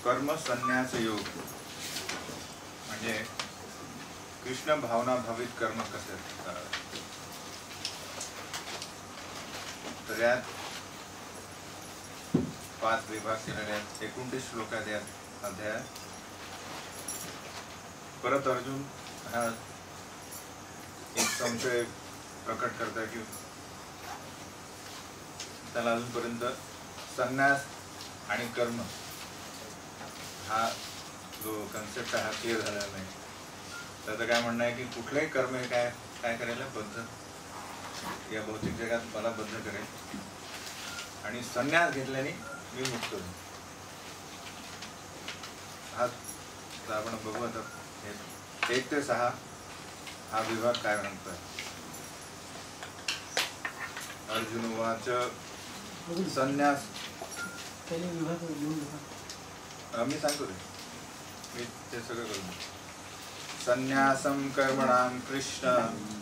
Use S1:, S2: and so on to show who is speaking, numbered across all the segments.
S1: कर्म संन्यास योग म्हणजे कृष्ण भावना भावित कर्म कसे असतात. तर यात 5 विभाग केलेले आहेत. 29 श्लोक आहेत यात अध्यायात. परत अर्जुन हा एक संशय प्रकट करता की त्याला अजूनपर्यंत संन्यास आणि कर्म हा जो कन्सेप्ट आहे हा क्लिअर झालेला नाही. त्याचं काय म्हणणं आहे की कुठलंही कर्म हे काय काय करायला बद्ध या भौतिक जगात मला बद्ध करेल आणि संन्यास घेतल्याने मी मुक्त होईल. हा आपण बघू आता 1 ते 6 हा विभाग काय म्हणतोय. अर्जुन उवाच संन्यास मी सांगतो मी ते सगळं करून. संन्यासं कर्मणां कृष्ण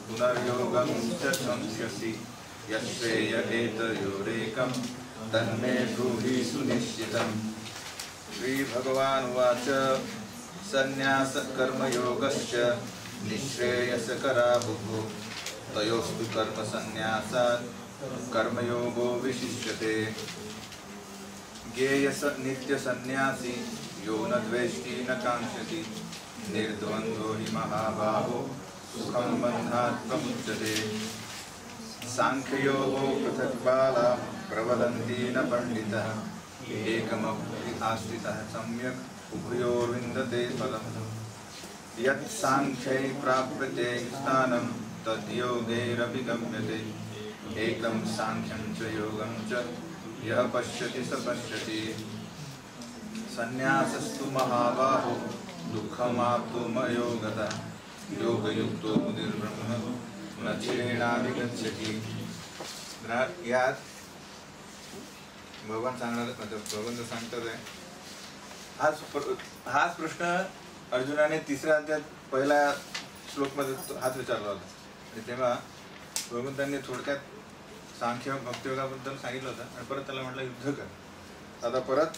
S1: पुनर्योगं च संस्यसि यश्रेय एतयोरेकं तन्मे ब्रूहि सुनिश्चितम्. श्रीभगवानुवाच संन्यास कर्मयोगश्च निःश्रेयसकरा बुभुः तयोस्तु कर्मसन्न्यासात् कर्मयोगो विशिष्यते. ज्ञेयस नित्यसन्न्यासी यो न द्वेष्टि न काङ्क्षति निर्द्वन्द्वो हि महाबाहो सुखं बन्धात् प्रमुच्यते. सांख्ययोगो पृथक् बाला प्रवदन्ति न पंडितः एकमपि आश्रितः सम्यक् उभयोर्विन्दते फलम्. यत् सांख्यै प्राप्यते स्थानं तद्योगैरपि गम्यते. एकं सांख्यं च योगं च यः पश्यति स पश्यति. संन्यासस्तु महाबाहो दुःखमाप्तुमयो गतः योगयुक्तो मुनिर्ब्रह्म न क्षीणाधिगच्छति. यात भगवान सांगणार भगवंत सांगतात आहे हाच प्रश्न अर्जुनाने 3ऱ्या अध्यायात पहिल्या श्लोकमध्ये हाच विचारला होता. आणि तेव्हा भगवंतांनी थोडक्यात सांख्य भक्तियोगाबद्दल सांगितलं होतं आणि परत त्याला म्हटलं युद्ध कर. आता परत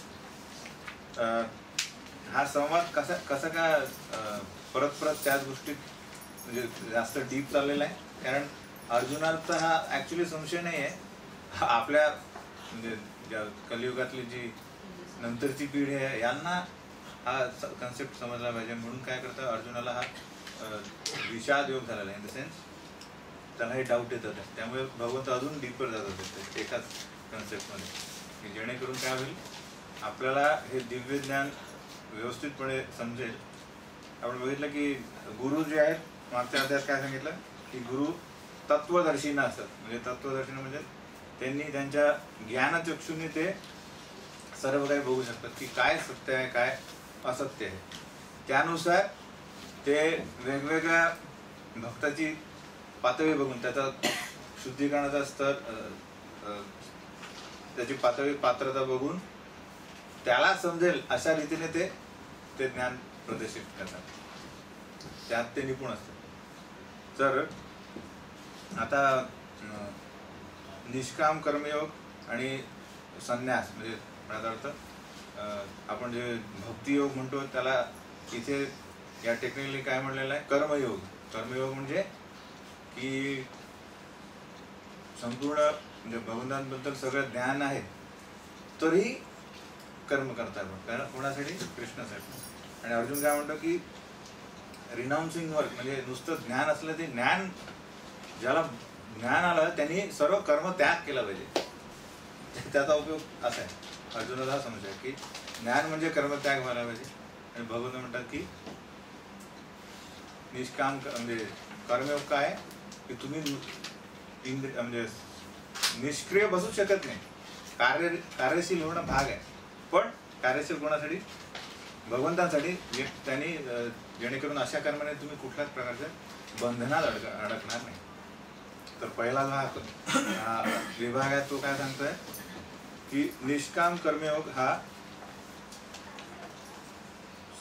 S1: हा संवाद कसा का परत त्याच गोष्टीत म्हणजे जास्त डीप चाललेला आहे. कारण अर्जुनाचा हा ॲक्च्युली संशय नाही आहे. आपल्या म्हणजे ज्या कलियुगातली जी नंतरची पिढी आहे यांना हा कन्सेप्ट समजला पाहिजे म्हणून काय करतं अर्जुनाला हा विषाद योग झालेला आहे. इन द सेन्स त्याला हे डाऊट येतात. त्यामुळे भगवंत अजून डीपर जात होते एकाच कन्सेप्टमध्ये की जेणेकरून काय होईल आपल्याला हे दिव्य ज्ञान व्यवस्थितपणे समजेल. आपण बघितलं की गुरु जे आहेत मागच्या अध्यायात काय सांगितलं की गुरु तत्वदर्शीना असतात. म्हणजे तत्वदर्शीना म्हणजे त्यांनी त्यांच्या ज्ञानचक्षुने ते सर्व काही बघू शकतात की काय सत्य आहे काय असत्य आहे. त्यानुसार ते वेगवेगळ्या भक्ताची पातळी बघून त्याचा शुद्धीकरणाचा स्तर त्याची पात्रता बघून त्याला समजेल अशा रीतीने ते ज्ञान प्रदर्शित करतात. त्यात ते निपुण असतात. तर आता निष्काम कर्मयोग आणि संन्यास म्हणजे माझा अर्थ आपण जे भक्तियोग म्हणतो त्याला इथे या टेक्निकली काय म्हणलेलं आहे कर्मयोग. कर्मयोग म्हणजे की संपूर्ण म्हणजे भगवंतांबद्दल सगळं ज्ञान आहे तरी कर्म करता आपण कारण कोणासाठी कृष्णासाठी. आणि अर्जुन काय म्हणतो की रिनाउन्सिंग वर्क म्हणजे नुसतं ज्ञान असलं ते ज्ञान ज्याला ज्ञान आलं त्यांनी सर्व कर्म त्याग केला पाहिजे. त्याचा उपयोग असा आहे. अर्जुनाला हा समज आहे की ज्ञान म्हणजे कर्मत्याग व्हायला पाहिजे. आणि भगवंत म्हणतात की निष्काम म्हणजे कर्मयोग काय की तुम्ही म्हणजे निष्क्रिय बसू शकत नाही. कार्यशील होणं भाग आहे. पण कार्यशील कोणासाठी भगवंतांसाठी त्यांनी जेणेकरून अशा कर्माने तुम्ही कुठल्याच प्रकारच्या बंधनात अडकणार नाही. तर पहिला जो हा विभाग आहे तो काय सांगतोय की निष्काम कर्मयोग हा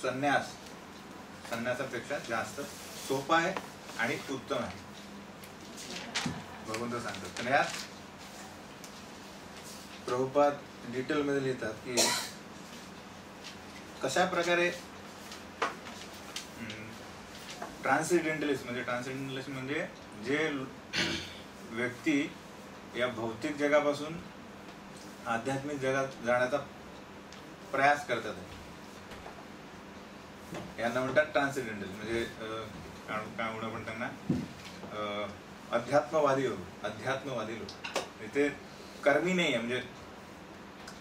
S1: संन्यासापेक्षा जास्त सोपा आहे आणि उत्तम आहे भगवंत सांगतात. तर यात प्रभुपाद डिटेलमध्ये लिहितात की कशा प्रकारे ट्रान्सेंडेंटलिस्ट म्हणजे जे व्यक्ती या भौतिक जगापासून आध्यात्मिक जगात जाण्याचा प्रयास करतात, यांना म्हणतात ट्रान्सेंडेंटल. म्हणजे काय म्हणू आपण त्यांना, अध्यात्मवादी लोक. ते कर्मी नाही आहे, म्हणजे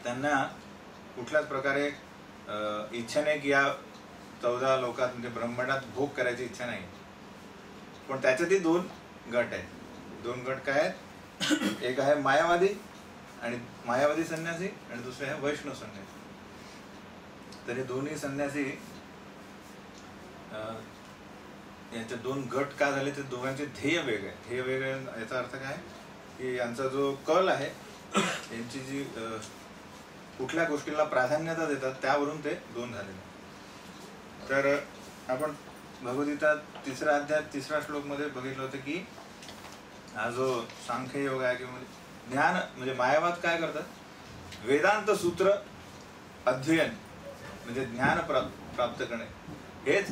S1: त्यांना कुठल्याच प्रकारे इच्छा नाही की या 14 लोकात म्हणजे ब्रह्मांडात भोग करायची इच्छा नाही. पण त्याच्यातही 2 गट आहेत. 2 गट काय आहेत? एक आहे मायावादी संन्यासी आणि दुसरे आहे वैष्णव संन्यासी. तर हे दोन्ही संन्यासी यांचे 2 गट का झाले, ते दोघांचे ध्येय वेगळे. याचा अर्थ काय की यांचा जो कल आहे, यांची जी कुठल्या गोष्टीला प्राधान्यता देतात त्यावरून ते 2 झालेले. तर आपण भगवद्गीता 3रा अध्याय 3रा श्लोक मध्ये बघितलं होतं की हा जो सांख्य योग आहे किंवा ज्ञान म्हणजे मायावाद काय करतात, वेदांत सूत्र अध्ययन म्हणजे ज्ञान प्राप्त करणे हेच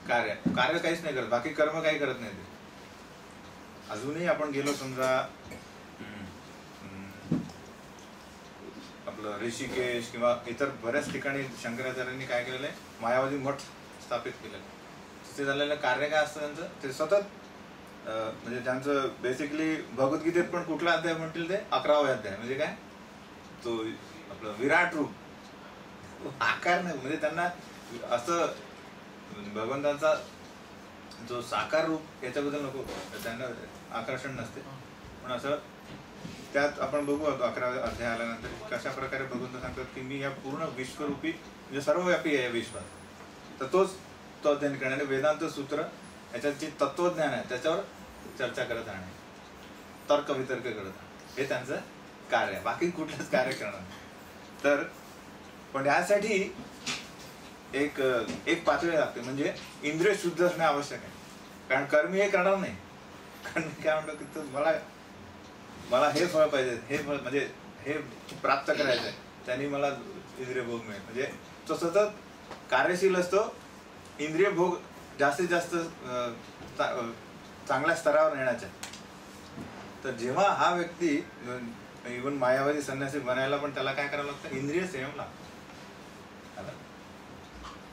S1: कार्य काहीच नाही करत, बाकी कर्म काही करत नाही ते. अजूनही आपण गेलो समजा आपलं ऋषिकेश किंवा इतर बऱ्याच ठिकाणी शंकराचार्यांनी काय केलेलं आहे, मायावादी मठ स्थापित केलेलं आहे. तिथे झालेलं कार्य काय असतं त्यांचं, ते सतत म्हणजे त्यांचं बेसिकली भगवद्गीतेत पण कुठला अध्याय म्हणतील ते 11वा अध्याय. म्हणजे काय, तो आपलं विराट रूप आकार नाही, म्हणजे त्यांना असं भगवंतांचा जो साकार रूप याच्याबद्दल नको, त्यांना आकर्षण नसते. पण असं त्यात आपण बघू 11व्या अध्याय आल्यानंतर कशा प्रकारे भगवंत सांगतात की मी या पूर्ण विश्वरूपी म्हणजे सर्वव्यापी आहे विश्वात. तर तोच तो अध्ययन करण्याने वेदांत सूत्र याच्यात जे तत्वज्ञान आहे त्याच्यावर चर्चा करत राहणे, तर्क वितर्क करत राहणे, हे त्यांचं कार्य आहे. बाकी कुठलंच कार्य करणार नाही. तर पण यासाठी एक पातळी लागते, म्हणजे इंद्रिय शुद्ध असणे आवश्यक आहे. कारण कर्मी हे करणार नाही. कारण काय म्हणतो की मला हे फळ पाहिजे, हे फळ म्हणजे हे प्राप्त करायचं आहे, त्यांनी मला इंद्रिय भोग मिळेल. म्हणजे तो सतत कार्यशील असतो, इंद्रिय भोग जास्तीत जास्त चांगल्या स्तरावर नेण्याचा. तर जेव्हा हा व्यक्ती इव्हन मायावादी संन्यासी बनायला पण त्याला काय करावं लागतं, इंद्रिय संयम लागतो.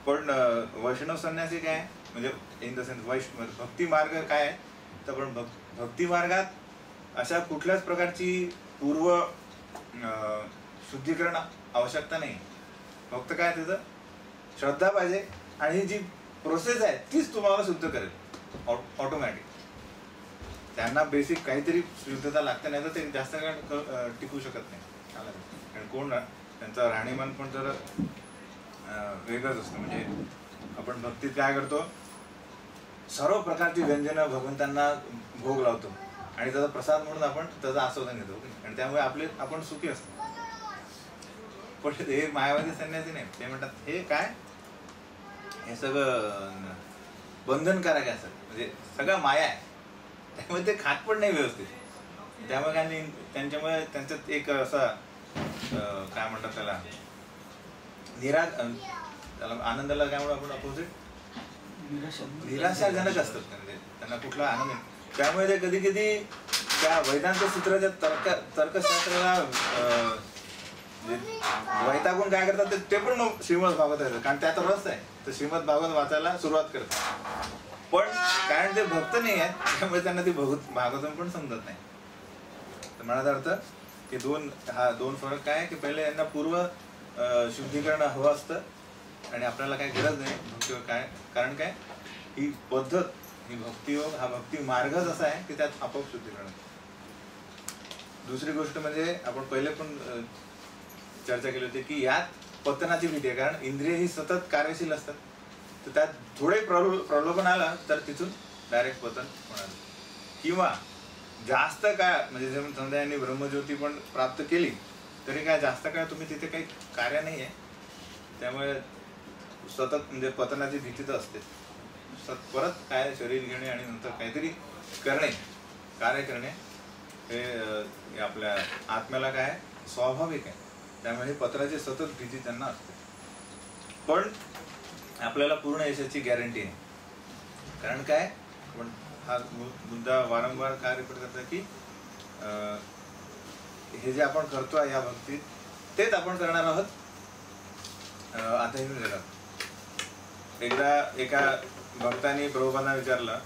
S1: पण वैष्णव संन्यासी काय म्हणजे इन द सेन्स भक्ती मार्ग काय आहे, तर पण भक्ती मार्गात अशा कुठल्याच प्रकारची पूर्व शुद्धीकरण आवश्यकता नाही. फक्त काय त्याचं श्रद्धा पाहिजे आणि जी प्रोसेस आहे तीच तुम्हाला शुद्ध करेल ऑटोमॅटिक. त्यांना बेसिक काहीतरी शुद्धता लागते, नाही तर ते जास्त काळ टिकू शकत नाही. कारण कोण त्यांचं राहणीमान पण तर वेगळंच असतं. म्हणजे आपण भक्तीत काय करतो, सर्व प्रकारची व्यंजनं भगवंतांना भोग लावतो आणि त्याचा प्रसाद म्हणून आपण त्याचा आस्वादन घेतो आणि त्यामुळे आपण सुखी असतो. पण हे मायावादी संन्यासी नाही, ते म्हणतात हे काय, हे सगळं बंधनकारक आहे, सगळं म्हणजे सगळं माया आहे, त्यामुळे ते खात पण नाही व्यवस्थित. त्यामुळे काय त्यांच्यामुळे त्यांच्यात एक असा काय म्हणतात त्याला त्याला आनंदाला काय म्हणू आपण अपोजिट निराशाजनक असतात. त्यांना कुठला आनंद नाही. त्यामुळे ते कधी कधी त्या वेदांत सूत्राच्या तर्कशास्त्राला वैतागून काय करतात ते पण श्रीमद भागवत आहे, कारण त्यात रस आहे, तर श्रीमद भागवत वाचायला सुरुवात करतात. पण कारण ते भक्त नाही आहेत त्यामुळे त्यांना ती भागवतम पण समजत नाही. तर माझा अर्थ की दोन फरक काय की पहिले यांना पूर्व शुद्धीकरण हवं असतं आणि आपल्याला काही गरज नाही भक्तियोग काय, कारण काय ही पद्धत, ही भक्तियोग हा भक्ती मार्गच असा आहे की त्यात आपोआप शुद्धीकरण. दुसरी गोष्ट म्हणजे आपण पहिले पण चर्चा केली होती की यात पतनाची भीती आहे, कारण इंद्रिय ही सतत कार्यशील असतात. तर त्यात थोडे प्रलोभन आला तर तिथून डायरेक्ट पतन होणार. किंवा जास्त काळ म्हणजे जेव्हा समजा यांनी ब्रह्मज्योती पण प्राप्त केली तरी काय जास्त काळ तुम्ही तिथे काही कार्य नाही आहे, त्यामुळे सतत म्हणजे पतनाची भीती तर असते. परत काय शरीर घेणे आणि नंतर काहीतरी करणे, कार्य करणे हे आपल्या आत्म्याला काय स्वाभाविक आहे. त्यामुळे पत्राची सतत भीती त्यांना असते. पण आपल्याला पूर्ण यशाची गॅरंटी आहे. कारण काय, पण हा मुद्दा वारंवार काय रिपीट करतो की हे जे आपण करतोय या भक्तीत तेच आपण करणार आहोत आध्यात्मिक जगात. एकदा एका भक्ताने प्रभुपादांना विचारलं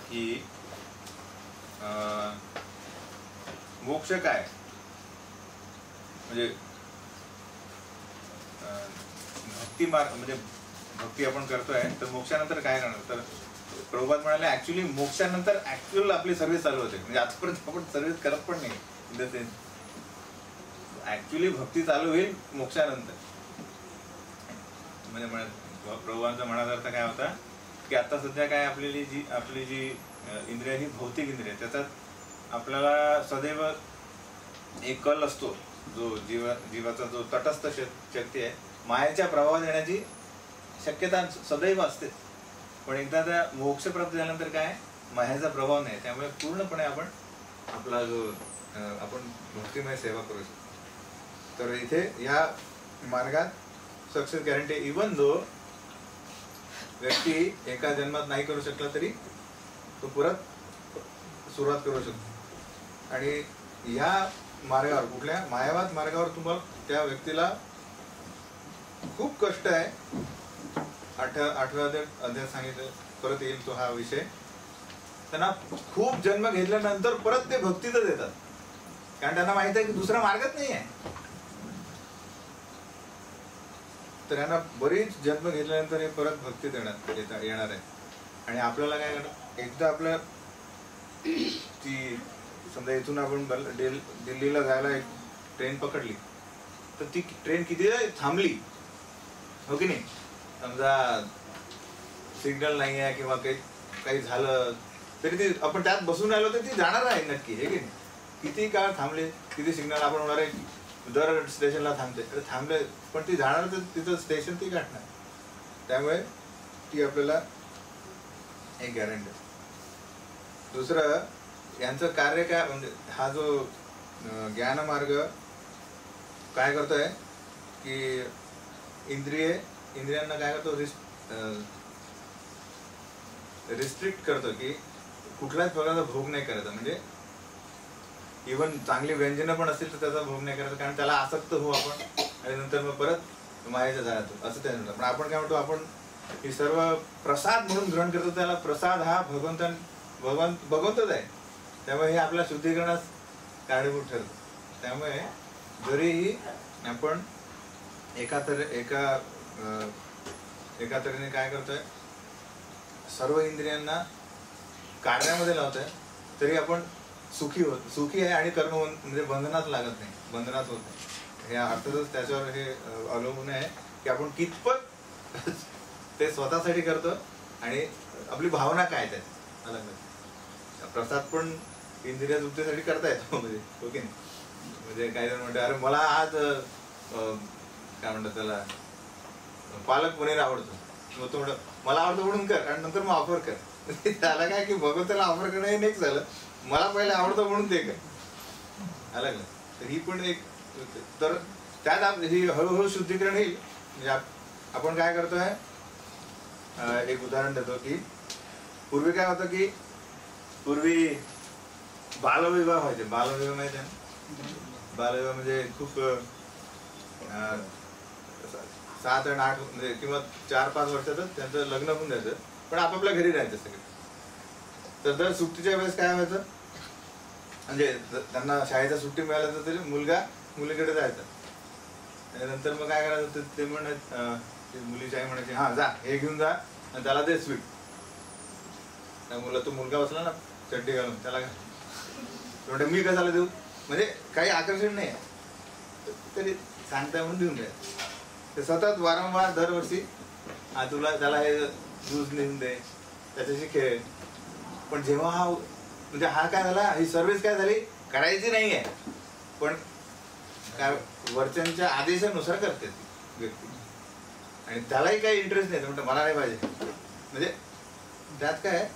S1: की मोक्ष काय, म्हणजे भक्ती मार्ग, म्हणजे भक्ती आपण करतोय तर मोक्षानंतर काय करणार. तर प्रभुपाद म्हणाले ऍक्च्युली मोक्षानंतर ऍक्च्युअल आपली सर्व्हिस चालू होते. म्हणजे आजपर्यंत आपण सर्व्हिस करत पण नाही. इन द सेन्स ऍक्च्युअली भक्ती चालू होईल मोक्षानंतर. म्हणजे प्रभुपादांचा म्हणाचा अर्थ काय होता की आता सध्या काय आपली जी इंद्रिय ही भौतिक इंद्रिय, त्याच्यात आपल्याला सदैव एक कल असतो जो जीवाचा जो तटस्थ शक्ती आहे, मायेच्या प्रभावात येण्याची शक्यता सदैव असते. पण एकदा त्या मोक्ष प्राप्त झाल्यानंतर काय, मायाचा प्रभाव नाही. त्यामुळे पूर्णपणे आपण आपला जो आपण भक्तिमय सेवा करू शकतो. तर इथे या मार्गात सक्सेस गॅरंटी. इवन जो व्यक्ती एका जन्मात नाही करू शकला तरी तो परत सुरुवात करू शकतो. आणि ह्या मार्गावर, कुठल्या मायावाद मार्गावर तुम्हाला त्या व्यक्तीला खूप कष्ट आहे. 8व्या अध्यायात सांगितलं, परत येईल तो हा विषय. त्यांना खूप जन्म घेतल्यानंतर परत ते भक्तीतच येतात, कारण त्यांना माहित आहे की दुसरा मार्गच नाही आहे. तर यांना बरीच जन्म घेतल्यानंतर हे परत भक्तीत येणार आहे. आणि आपल्याला काय करणार, एकदा आपल्या ती समजा इथून आपण दिल्लीला जायला एक ट्रेन पकडली तर ती ट्रेन किती थांबली, हो की नाही. समजा सिग्नल नाही आहे किंवा काही झालं तरी ती आपण त्यात बसून राहिलो तर ती जाणार आहे नक्की, हे की नाही. किती काळ थांबले, किती सिग्नल आपण होणार आहे, दर स्टेशनला थांबले पण ती जाणार तर तिथं स्टेशन ती गाठणार. त्यामुळे ती आपल्याला एक गॅरंटी. दुसरं यांचं कार्य काय, म्हणजे हा जो ज्ञानमार्ग काय करतोय की इंद्रियांना काय करतो, रिस्ट्रिक्ट करतो की कुठल्याच प्रकारचा भोग नाही करायचा. म्हणजे इव्हन चांगली व्यंजनं पण असतील तर त्याचा भोग नाही करायचा, कारण त्याला आसक्त होऊ आपण आणि नंतर मग परत मायेच्या जाण्यात असं त्यानंतर. पण आपण काय म्हणतो, आपण ही सर्व प्रसाद म्हणून ग्रहण करतो. त्याला प्रसाद हा भगवंतच आहे. त्यामुळे हे आपल्या शुद्धीकरणास कारणीभूत ठरतं. त्यामुळे जरीही आपण एका तऱ्हेने काय करतोय, सर्व इंद्रियांना कार्यामध्ये लावतोय, तरी आपण सुखी आहे आणि कर्म म्हणजे बंधनात लागत नाही, बंधनात होत नाही. हे अर्थातच त्याच्यावर हे अवलंबून आहे की आपण कितपत ते स्वतःसाठी करतो आणि आपली भावना काय त्यात अलग. प्रसाद पण इंद्रिय तृप्तीसाठी करता येतो, म्हणजे ओके नाही. म्हणजे काही जण म्हणते अरे मला आज काय म्हणतात त्याला पालक पनीर आवडतो, तो म्हणतो मला आवडतं म्हणून कर आणि नंतर मग ऑफर कर. त्याला काय की भगवंताला ऑफर करणं हे नेक्स्ट झालं, मला पहिले आवडतं म्हणून ते कर, अलग. तर ही पण एक, तर त्यात ही हळूहळू शुद्धीकरण येईल. म्हणजे आपण काय करतोय, एक उदाहरण देतो की पूर्वी काय होतं की पूर्वी बालविवाह व्हायचे. बालविवाह माहिती आहे ना, बालविवाह म्हणजे खूप 7 आणि 8 म्हणजे किंवा 4-5 वर्षातच त्यांचं लग्न होऊन जायचं, पण आपापल्या घरी राहायचं सगळे. तर दर सुट्टीच्या वेळेस काय व्हायचं, म्हणजे त्यांना शाळेचा सुट्टी मिळाल्या तर तरी मुलगा मुलीकडे जायचा. आणि नंतर मग काय करायचं, ते म्हणत मुलीची आई म्हणायची हा जा हे घेऊन जा आणि त्याला दे स्वीट. त्या तो मुलगा बसला ना चड्डी घालून, त्याला म्हणते मी कशाला देऊ, म्हणजे काही आकर्षण नाही तरी सांगताय म्हणून देऊन द्या. ते सतत वारंवार दरवर्षी हा तुला त्याला हे ज्यूस लिहून दे, त्याच्याशी खेळ. पण जेव्हा हा म्हणजे हा काय झाला, ही सर्व्हिस काय झाली, करायची नाही आहे पण काय वरच्यांच्या आदेशानुसार करते ती व्यक्ती, आणि त्यालाही काही इंटरेस्ट नाही. म्हणतो मला नाही पाहिजे. म्हणजे त्यात काय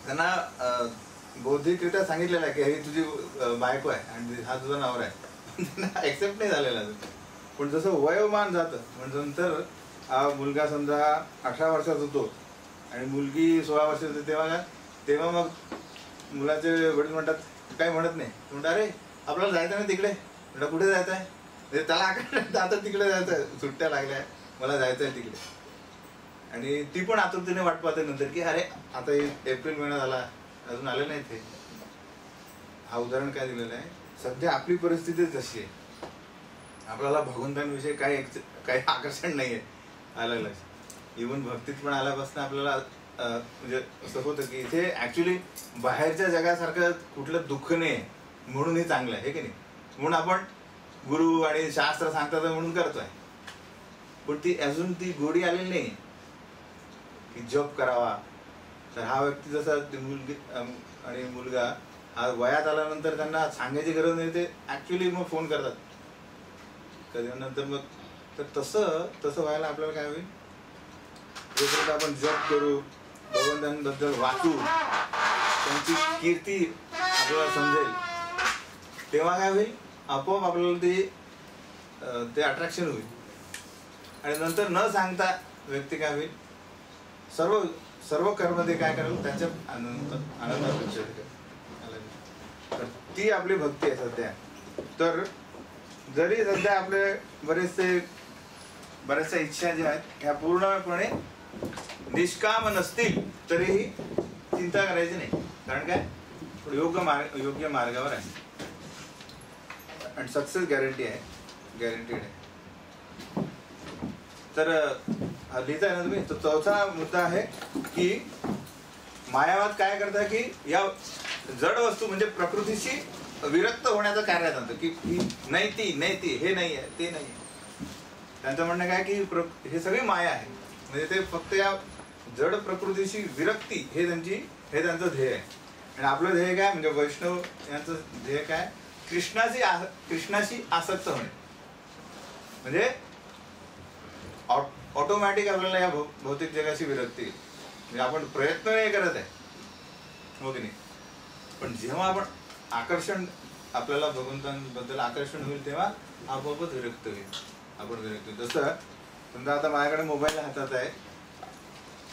S1: त्यांना बौद्धिकरित्या सांगितलेलं आहे की ही तुझी बायको आहे आणि हा तुझा नवरा आहे, त्यांना ऍक्सेप्ट नाही झालेला. पण जसं वयोमान जातं म्हणजे नंतर हा मुलगा समजा 18 वर्षाचा होतो आणि मुलगी 16 वर्षाची, तेव्हा मग मुलाचे वडील म्हणतात, काही म्हणत नाही, म्हणतात अरे आपल्याला जायचं नाही तिकडे. म्हटलं कुठे जायचं आहे? म्हणजे त्याला आता तिकडे जायचं आहे, सुट्ट्या लागल्या, मला जायचं आहे तिकडे. आणि ती पण आतुरतेने वाट पाहते नंतर की अरे आता एप्रिल महिना झाला अजून आले नाही ते. हा उदाहरण काय दिलेलं आहे, सध्या आपली परिस्थिती जशी आहे, आपल्याला भगवंतांविषयी काही आकर्षण नाही आहे आलं लक्ष. इव्हन भक्तीत पण आल्यापासून आपल्याला म्हणजे असं होतं की इथे ऍक्च्युली बाहेरच्या जगासारखं कुठलं दुःख नाही आहे म्हणून हे चांगलं आहे की नाही. म्हणून आपण गुरु आणि शास्त्र सांगतात म्हणून करतोय, पण ती अजून ती गोडी आलेली नाही की जप करावा. तर हा व्यक्ती जसा मुलगी आणि मुलगा हा वयात आल्यानंतर त्यांना सांगायची गरज नाही, ते ऍक्च्युली मग फोन करतात कधी नंतर. मग तर तसं व्हायला आपल्याला काय होईल, जोपर्यंत आपण जप करू, भगवंतांबद्दल वाचू, त्यांची कीर्ती आपल्याला समजेल, तेव्हा काय होईल, आपोआप आपल्याला ते अट्रॅक्शन होईल. आणि नंतर न सांगता व्यक्ती काय होईल, सर्व कर्म ते काय करेल त्याच्या आनंदापेक्षा. तर ती आपली भक्ती आहे सध्या. तर जरी सध्या आपले बऱ्याचशा इच्छा ज्या आहेत ह्या पूर्णपणे निष्काम नसतील तरीही चिंता करायची नाही, कारण काय योग्य मार्गावर आहे आणि सक्सेस गॅरंटेड आहे. तर लिहिताय ना तुम्ही. तर चौथा मुद्दा आहे की मायावाद काय करता की या जड वस्तू म्हणजे प्रकृतीशी विरक्त होण्याचं कार्य सांगतं की नाही ती हे नाही आहे ते नाही आहे. त्यांचं म्हणणं काय की हे सगळी माया आहे, म्हणजे ते फक्त या जड प्रकृतीशी विरक्ती हे त्यांचं ध्येय आहे. आणि आपलं ध्येय काय म्हणजे वैष्णव यांचं ध्येय काय, कृष्णाशी आसक्त होणे. म्हणजे ऑटोमॅटिक आपल्याला या भौतिक जगाशी विरक्ती, म्हणजे आपण प्रयत्न नाही करत आहे हो की नाही, पण जेव्हा आपल्याला भगवंतांबद्दल आकर्षण होईल तेव्हा आपोआपच विरक्त होईल, आपण विरक्त. जसं समजा आता माझ्याकडे मोबाईल हातात आहे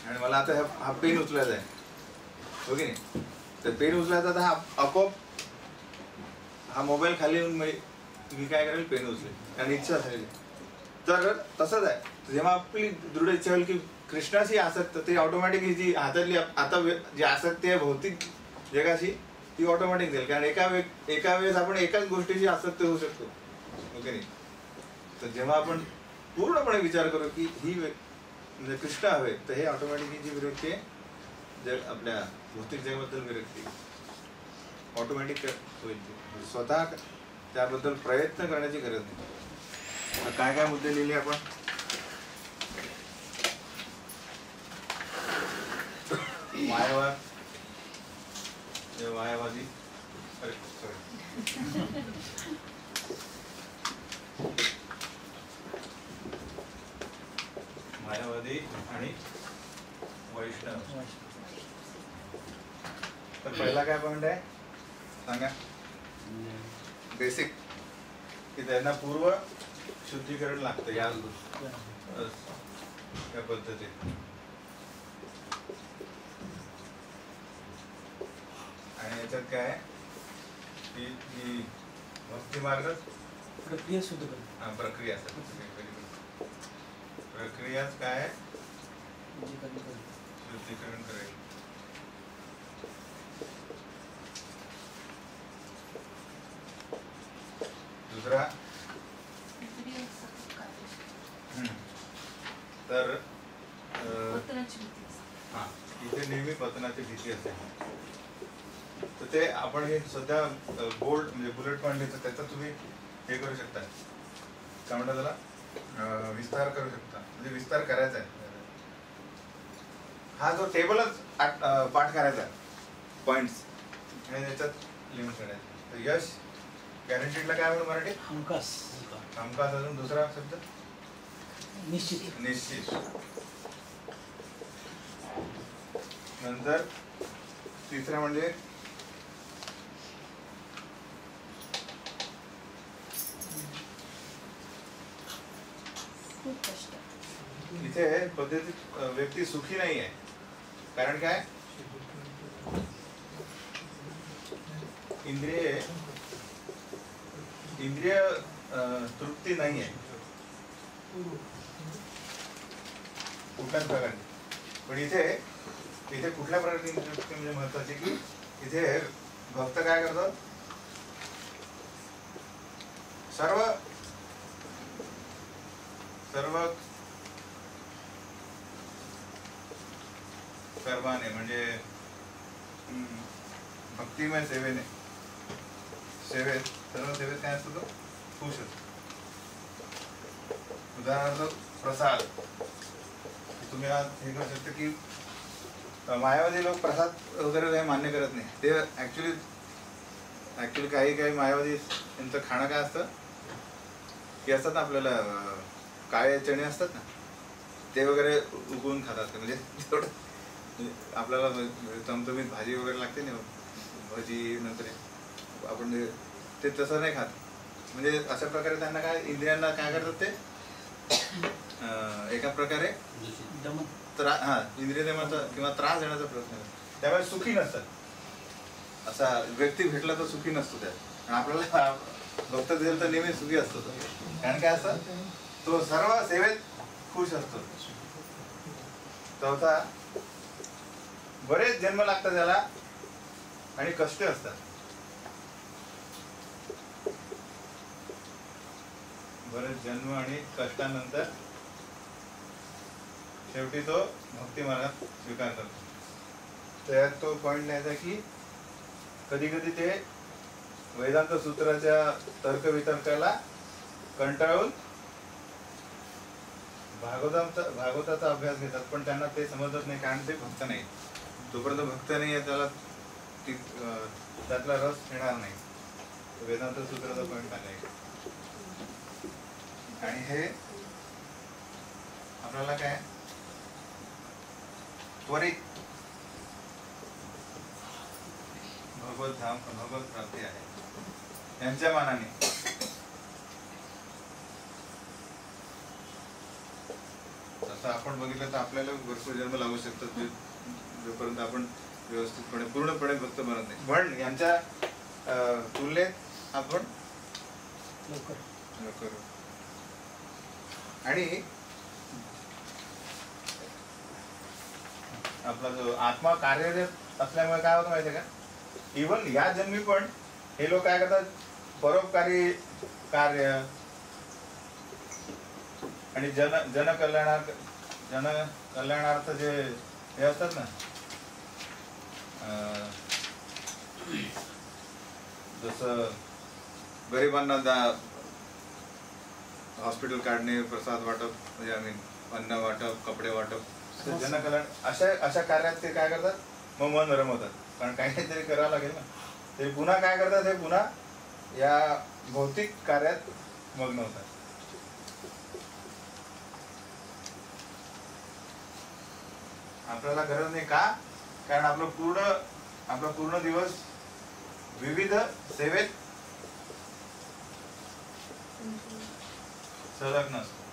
S1: आणि मला आता हा पेन उचलायचा आहे हो की नाही. तर पेन उचलायचा तर हा आपोआप हा मोबाईल खाली येऊन मी काय करेल, पेन उचलेल आणि इच्छा झालेली. तर तसंच आहे, जेव्हा आपली दृढ इच्छा होईल की कृष्णाशी आसक्त, ते ऑटोमॅटिक जी हातातली आता जी आसक्ती आहे भौतिक जगाशी ती ऑटोमॅटिक जाईल. कारण एका वेळेस आपण एकाच गोष्टीची आसक्त होऊ शकतो ओके नाही. तर जेव्हा आपण पूर्णपणे विचार करू की ही म्हणजे कृष्ण हवे, तर हे ऑटोमॅटिक ही जी विरक्ती आहे आपल्या भौतिक जगाबद्दल विरक्ती ऑटोमॅटिक होईल. स्वतः त्याबद्दल प्रयत्न करण्याची गरज नाही. काय काय मुद्दे लिहिले आपण, मायावादी आणि वैष्णव. तर पहिला काय पॉइंट आहे सांगा, बेसिक की त्यांना पूर्व शुद्धीकरण लागतं या पद्धतीत. आणि याच्यात काय की भक्ती मार्ग
S2: प्रक्रिया शुद्ध करणे,
S1: प्रक्रियाच काय शुद्धीकरण करेल. दुसरा तर इथे नेहमी पतनाची भीती असते. तर ते आपण हे सध्या बोर्ड म्हणजे बुलेट पॉईंट लिहितो त्याचा तुम्ही हे करू शकता, काय म्हणतात त्याला, विस्तार करू शकता. म्हणजे विस्तार करायचा आहे, हा जो टेबलच पाठ करायचा आहे पॉइंट्स आणि त्याच्यात लिहून काढायचं. तर यश गॅरंटीडला काय म्हणून मराठी,
S2: हमखास.
S1: अजून दुसरा शब्द
S2: निश्चित.
S1: नंतर तिसरा म्हणजे इथे पद्धतीत व्यक्ती सुखी नाही आहे. कारण काय? इंद्रिय तृप्ती नाही आहे कुठल्याच प्रकारे. पण इथे कुठल्या प्रकारची तृप्ती म्हणजे महत्वाची की इथे भक्त काय करतात, सर्व कर्माने म्हणजे भक्तिमय सर्व सेवेत काय असतो तो खुश असतो. उदाहरणार्थ प्रसाद. तुम्ही आज हे करू शकता की मायावादी लोक प्रसाद वगैरे काही मान्य करत नाही. ते ऍक्च्युली काही मायावादी यांचं खाणं काय असतं की असतात ना, आपल्याला काळे चणे असतात ना, ते वगैरे उगवून खातात. म्हणजे थोडं आपल्याला चमचमीत भाजी वगैरे लागते ना, भजी नंतर आपण ते तसं नाही खात. म्हणजे अशा प्रकारे त्यांना काय, इंद्रियांना काय करतात ते एका प्रकारे इंद्रिय दमनाचा किंवा त्रास देण्याचा प्रयत्न करतात. त्यामुळे सुखी नसतात. असा व्यक्ती भेटला तर सुखी नसतो त्यात. आणि आपल्याला भक्त दिलं तर नेहमी सुखी असतो तो. कारण काय असं तो सर्व सेवेत खुश असतो. चौथा, बरेच जन्म लागतात त्याला आणि कष्ट असतात. बरेच जन्म आणि कष्टानंतर शेवटी तो भक्ती मार्गात स्वीकार करतो. त्यात तो पॉइंट लिहायचा की कधी कधी ते वेदांत सूत्राच्या तर्कवितर्काला कंटाळून भागवताचा अभ्यास घेतात, पण त्यांना ते समजत नाही कारण ते भक्त नाही. जोपर्यंत भक्त नाही आहे त्याला त्यातला रस येणार नाही. वेदांत सूत्राचा पॉइंट आला आहे. आणि हे आपल्याला काय त्वरित भगवत प्राप्ती आहे यांच्या मानाने. तसं आपण बघितलं तर आपल्याला भरपूर जन्म लागू शकतात जोपर्यंत आपण व्यवस्थितपणे पूर्णपणे भक्त बनत नाही. पण यांच्या तुलनेत आपण लवकर. आणि आपला जो आत्मा कार्यरत असल्यामुळे काय होतं माहितीये का, इव्हन या जन्मी पण हे लोक काय करतात, परोपकारी कार्य आणि जनकल्याणार्थ जे हे असतात ना, जसं गरिबांना हॉस्पिटल काढणे, प्रसाद वाटप म्हणजे अन्न वाटप, कपडे वाटप, जनकल्याण अशा कार्यात ते काय करतात, मग मन रमवतात. कारण काहीतरी करावं लागेल ना. ते पुन्हा काय करतात, हे पुन्हा या भौतिक कार्यात मग्न होतात. आपल्याला गरज नाही का, कारण आपला पूर्ण दिवस विविध सेवेत संलग्न असतो.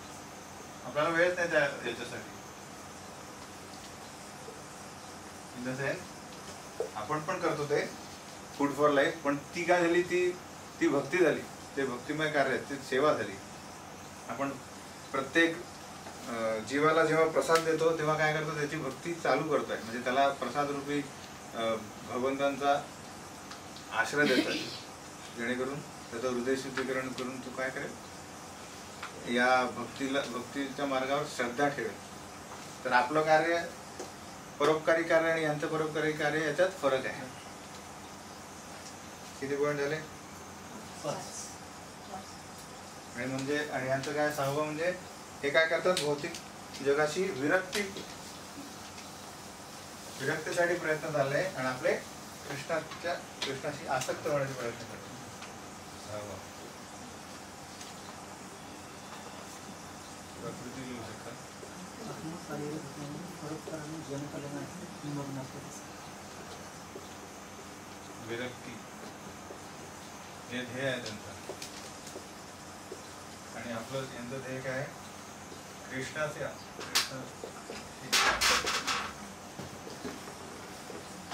S1: आपल्याला वेळच नाही याच्यासाठी. इन द सेन्स आपण पण करतो ते फूड फॉर लाईफ, पण ती काय झाली, ती भक्ती झाली. ते भक्तिमय कार्य, ती सेवा झाली. आपण प्रत्येक जीवाला जेव्हा प्रसाद देतो तेव्हा काय करतो, त्याची भक्ती चालू करतोय. म्हणजे त्याला प्रसाद रूपी भगवंतांचा आश्रय देतोय, जेणेकरून त्याचं हृदय शुद्धीकरण करून तू काय करेल, या भक्तीच्या मार्गावर श्रद्धा ठेवेल. तर आपलं कार्य परोपकारी कार्य आणि यांचं परोपकारी कार्य याच्यात फरक आहे. किती पॉइंट झाले? आणि यांचं काय सहावं म्हणजे हे काय करतात, भौतिक जगाशी विरक्तीसाठी प्रयत्न चालले आणि आपले कृष्णाशी आसक्त होण्याचे प्रयत्न करतात. प्रकृती लिहू शकतात. विरक्ती हे ध्येय आहे त्यांचं. आणि आपलं यांचं ध्येय काय आहे, कृष्णाचे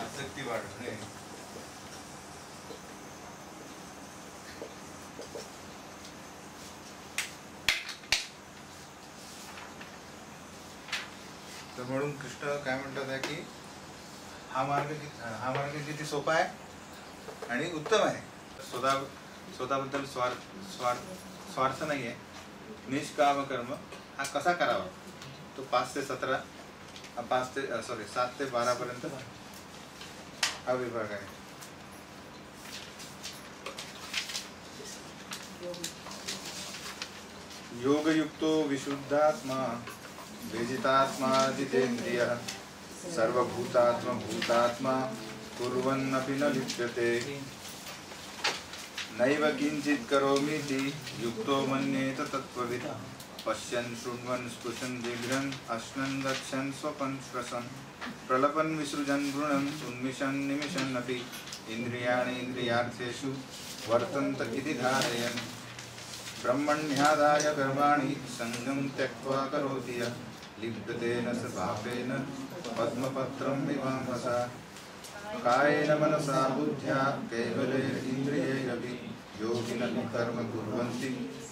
S1: आसक्ती वाढणे, तर म्हणून कृष्ण काय म्हणतात आहे की हा मार्ग किती सोपा आहे आणि उत्तम आहे. स्वतःबद्दल स्वार्थ नाही आहे. निष्काम कर्म हा कसा करावा तो 5 ते 17 7 ते 12 पर्यंत हा विभाग आहे. योगयुक्तो विशुद्धात्मा वेजितात्मा जितेन्द्रियः सर्वभूतात्मा भूतात्मा कुर्वन्नपि न लिप्यते. नैव किंचित् करोमीति युक्तो मन्येत तत्त्ववित्. पश्यन् शृण्वन् स्पृशन् जिघ्रन् अश्नन् गच्छन् स्वपन् श्वसन् प्रलपन् विसृजन् गृणन् उन्मिषन् निमिषन्नपि इन्द्रियाणि इन्द्रियार्थेषु वर्तन्त इति धारयन्. ब्रह्मण्यादाय कर्माणि सङ्गं त्यक्त्वा करोति यः लिप्यते न स पापेन पद्मपत्रं विवाम्भसा. कायेन मनसा बुद्ध्या कैवलेन्द्रियैरपि योगिनः कर्म कुर्वन्ति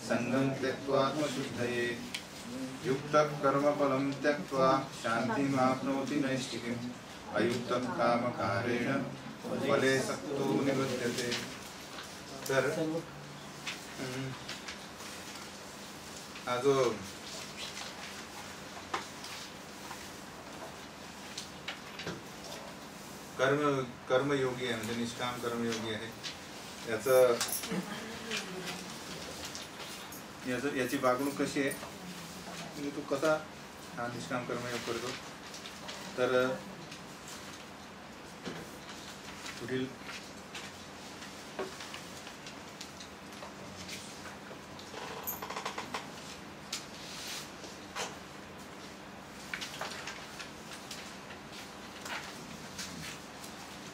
S1: सङ्गं त्यक्त्वात्मशुद्धये. युक्तः कर्मफलं त्यक्त्वा शान्तिमाप्नोति नैष्ठिकीम्. अयुक्तः कामकारेण फले सक्तो निबध्यते. तर हा जो कर्मयोगी आहे म्हणजे निष्काम कर्मयोगी आहे, याची वागणूक कशी आहे म्हणजे तू कसा हा निष्काम कर्मयोग करतो. तर पुढील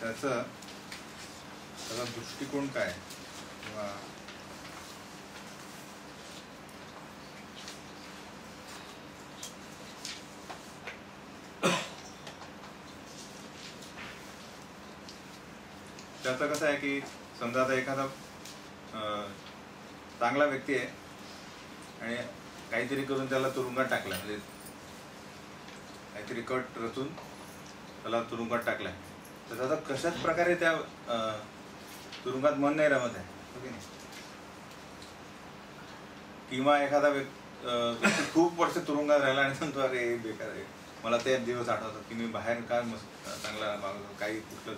S1: त्याचा दृष्टिकोन काय किंवा त्याचं कसं आहे की समजा आता एखादा चांगला व्यक्ती आहे आणि काहीतरी करून त्याला तुरुंगात टाकला, म्हणजे काहीतरी कट रचून त्याला तुरुंगात टाकलाय, तर त्याचा कशाच प्रकारे त्या तुरुंगात मन नाही रमत आहे, हो की नाही. किंवा एखादा व्यक्ती खूप वर्ष तुरुंगात राहिला आणि म्हणतो अरे बेकार आहे, मला ते दिवस आठवतात की मी बाहेर काय मस्त चांगला काही कुठलं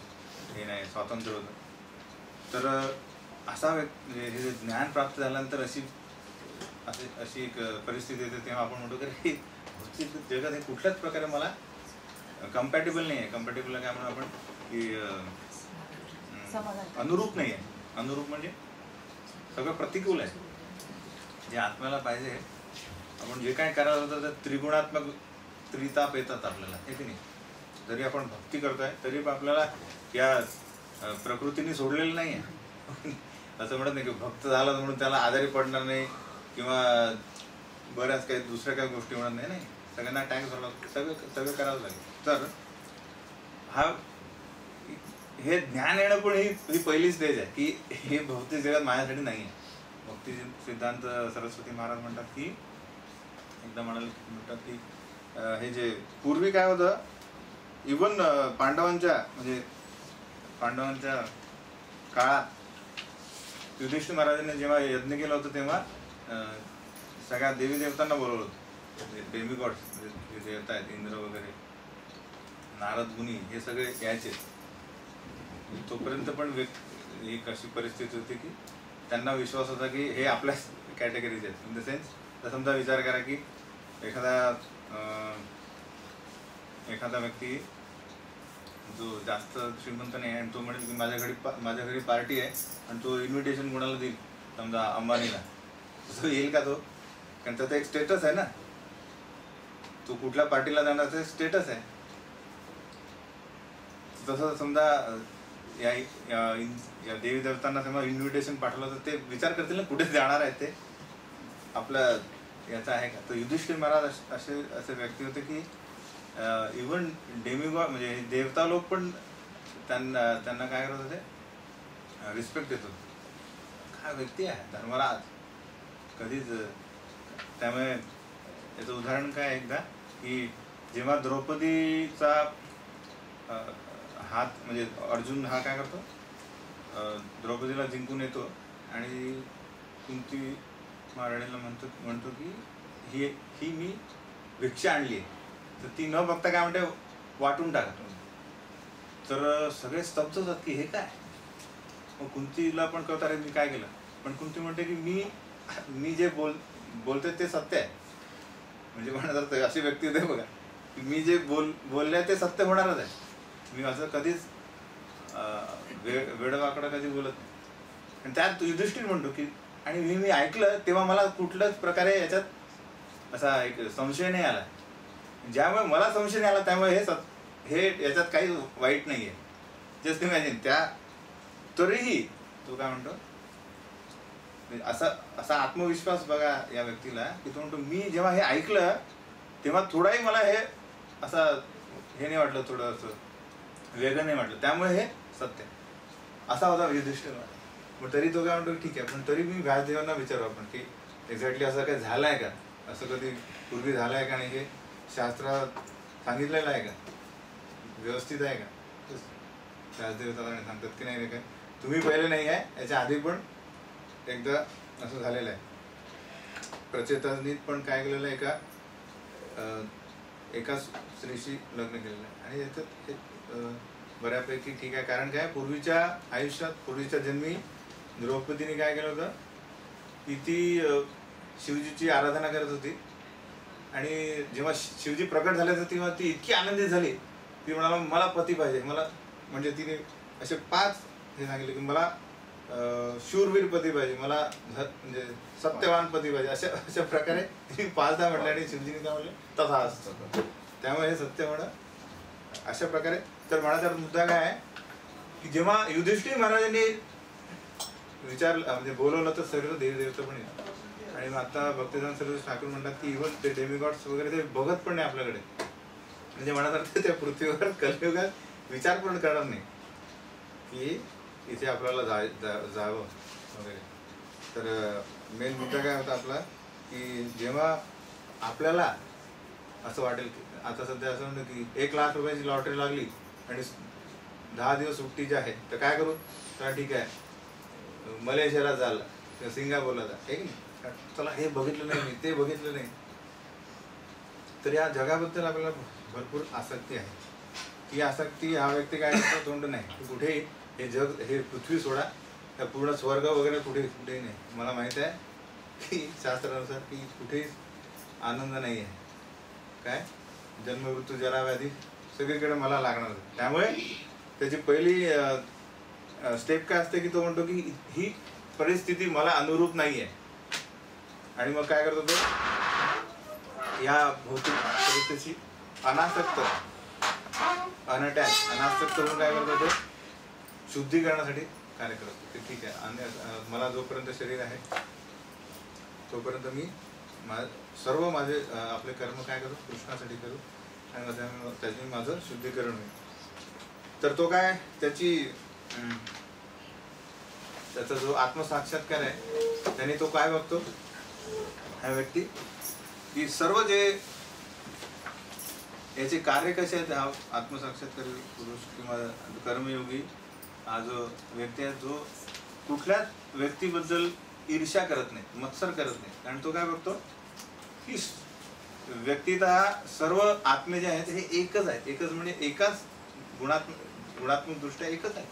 S1: हे नाही, स्वातंत्र्य होतं. तर असा हे जे ज्ञान प्राप्त झाल्यानंतर अशी एक परिस्थिती येते, तेव्हा आपण म्हणतो की भौतिक जगात हे कुठल्याच प्रकारे मला कम्पॅटेबल नाही आहे. कम्पॅटेबल काय म्हणून आपण की अनुरूप नाही आहे. अनुरूप म्हणजे सगळं प्रतिकूल आहे. जे आत्म्याला पाहिजे, आपण जे काय करायला होतं तर त्रिगुणात्मक त्रिताप येतात आपल्याला, हे की नाही. जरी आपण भक्ती करतोय तरी आपल्याला या प्रकृतीने सोडलेलं नाही आहे. असं म्हणत नाही की भक्त झाला म्हणून त्याला आजारी पडणार नाही किंवा बऱ्याच काही दुसऱ्या काही गोष्टी म्हणत नाही. सगळ्यांना टँक झाला, सगळं करावं लागेल. तर हे ज्ञान येणं पण ही पहिली स्टेज आहे की हे भौतिक जगात माझ्यासाठी नाही आहे. भक्ती सिद्धांत सरस्वती महाराज म्हणतात की एकदा म्हणतात की हे जे पूर्वी काय होतं, इवन पांडवांच्या काळात युधिष्ठिर महाराजांनी जेव्हा यज्ञ केलं होतं तेव्हा सगळ्या देवी देवतांना बोलवलं होतं. डेमिगॉड्स जे देवता आहेत, इंद्र वगैरे, नारद मुनी, हे सगळे यायचे. तोपर्यंत पण एक अशी परिस्थिती होती की त्यांना विश्वास होता की हे आपल्याच कॅटेगरीचे आहेत. इन द सेन्स, तर समजा विचार करा की एखादा व्यक्ती जो जास्त श्रीमंत नाही आहे आणि तो म्हणेल की माझ्या घरी पार्टी आहे आणि तो इन्व्हिटेशन कोणाला देईल, समजा अंबानीला, तो येईल का? तो कारण त्याचा एक स्टेटस आहे ना, तो कुठल्या पार्टीला जाण्याचा स्टेटस आहे. तसं समजा या देवी देवतांना समजा इन्व्हिटेशन पाठवलं तर ते विचार करतील ना कुठे जाणार आहेत ते. आपल्या याचा आहे का? तर युधिष्ठिर महाराज असे असे व्यक्ती होते की इव्हन डेमिगॉड म्हणजे देवता लोक पण त्यांना काय करत होते, रिस्पेक्ट देत होते. हा व्यक्ती आहे धर्मराज कधीच. त्यामुळे याचं उदाहरण काय एकदा की जेव्हा द्रौपदीचा हात म्हणजे अर्जुन हा काय करतो, द्रौपदीला जिंकून येतो आणि कुंती महाराणीला म्हणतो की ही मी भिक्षा आणली आहे, तर ती न बघता काय म्हणते, वाटून टाका तुम्ही. तर सगळे स्तब्ध होतात की हे काय. मग कुंतीला पण कळतं रे मी काय केलं. पण कुंती म्हणते की मी जे बोलते ते सत्य आहे. म्हणजे म्हणत अशी व्यक्ती होते बघा, मी जे बोलले ते सत्य होणारच आहे. मी असं कधीच वेडवाकडं कधी बोलत नाही. आणि त्यात युधिष्ठिर म्हणतो की आणि मी ऐकलं तेव्हा मला कुठल्याच प्रकारे याच्यात असा एक संशय नाही आला. ज्यामुळे मला संशय नाही आला त्यामुळे हे याच्यात काही वाईट नाही आहे. Just imagine. तरीही तो काय म्हणतो, असा आत्मविश्वास बघा या व्यक्तीला की तो म्हणतो मी जेव्हा हे ऐकलं तेव्हा थोडाही मला हे असा हे नाही वाटलं, थोडं असं वेगळं नाही वाटलं. त्यामुळे हे सत्य असा होता युधिष्ठिर. मग तरी तो काय म्हणतो ठीक आहे, पण तरी मी व्यासदेवांना विचारू आपण की एक्झॅक्टली असं काही झालं आहे का, असं कधी पूर्वी झालं आहे का, आणि हे शास्त्रात सांगितलेलं आहे का, व्यवस्थित आहे का. व्यासदेव सांगतात की नाही रे काय तुम्ही पहिले नाही आहे, याच्या आधी पण एकदा असं झालेलं आहे. प्रचेतानीत पण काय केलेलं आहे, एका स्त्रीशी लग्न केलेलं आहे. आणि याच्यात बऱ्यापैकी ठीक आहे. कारण काय, पूर्वीच्या आयुष्यात पूर्वीच्या जन्मी द्रौपदीने काय केलं होतं की ती शिवजीची आराधना करत होती. आणि जेव्हा शिवजी प्रकट झाले तर तेव्हा ती इतकी आनंदित झाली, ती म्हणाला मला पती पाहिजे. मला म्हणजे तिने असे 5 हे सांगितले की मला शूरवीर पती पाहिजे, मला म्हणजे सत्यवान पती पाहिजे. अशा प्रकारे तिने 5दा म्हटलं आणि शिवजीने काय म्हणले तसा असतं. त्यामुळे हे सत्य म्हणा अशा प्रकारे. तर म्हणायचा मुद्दा काय आहे की जेव्हा युधिष्ठिर महाराजांनी म्हणजे बोलवलं तर सर्व देवदेवता पण येतात. आणि मग आता भक्तिदान सर्व ठाकूर म्हणतात की इव्हन ते डेमिगॉड्स वगैरे ते बघत पण नाही आपल्याकडे. म्हणजे म्हणायचं त्या पृथ्वीवर कलियुगात विचार पण करणार नाही की इथे आपल्याला जावं वगैरे. तर मेन मुद्दा काय होता आपला की जेव्हा आपल्याला असं वाटेल की आता सध्या असं म्हणतं की 1 लाख रुपयाची लॉटरी लागली आणि 10 दिवस सुट्टीची आहे, तर काय करू, तर ठीक आहे मलेशियाला झालं किंवा सिंगापूरला जा, ठीक आहे, चला हे बघितलं नाही मी, ते बघितलं नाही. तर या जगाबद्दल आपल्याला भरपूर आसक्ती आहे. ती आसक्ती हा व्यक्ती काय करतो, तोंड नाही कुठेही हे जग हे पृथ्वी सोडा, त्या पूर्ण स्वर्ग वगैरे कुठेही नाही. मला माहित आहे की शास्त्रानुसार की कुठेही आनंद नाही आहे. काय जन्म मृत्यू जरा व्याधी सगळीकडे मला लागणार. त्यामुळे त्याची पहिली स्टेप काय असते की तो म्हणतो की ही परिस्थिती मला अनुरूप नाही आहे. आणि मग काय करतो तो या भौतिक परिस्थितीची अनासक्त अनासक्त होऊन काय करतो तो शुद्धीकरणासाठी कार्य करतो. ते ठीक आहे, आणि मला जोपर्यंत शरीर आहे तोपर्यंत मी सर्व माझे आपले कर्म काय करू, कृष्णासाठी करू, आणि त्याचे माझं शुद्धीकरण होईल. तर तो काय त्याचा जो आत्मसाक्षात्कार आहे त्याने तो काय बघतो हा व्यक्ती की सर्व जे याचे कार्य कसे आहेत, हा आत्मसाक्षात्कारी पुरुष किंवा कर्मयोगी हा जो व्यक्ती आहे जो कुठल्याच व्यक्तीबद्दल ईर्ष्या करत नाही, मत्सर करत नाही. कारण तो काय बघतो की व्यक्तितः सर्व आत्मे जे आहेत हे एकच आहेत. एकच म्हणजे एकाच गुणात्मक दृष्ट्या एकच आहे.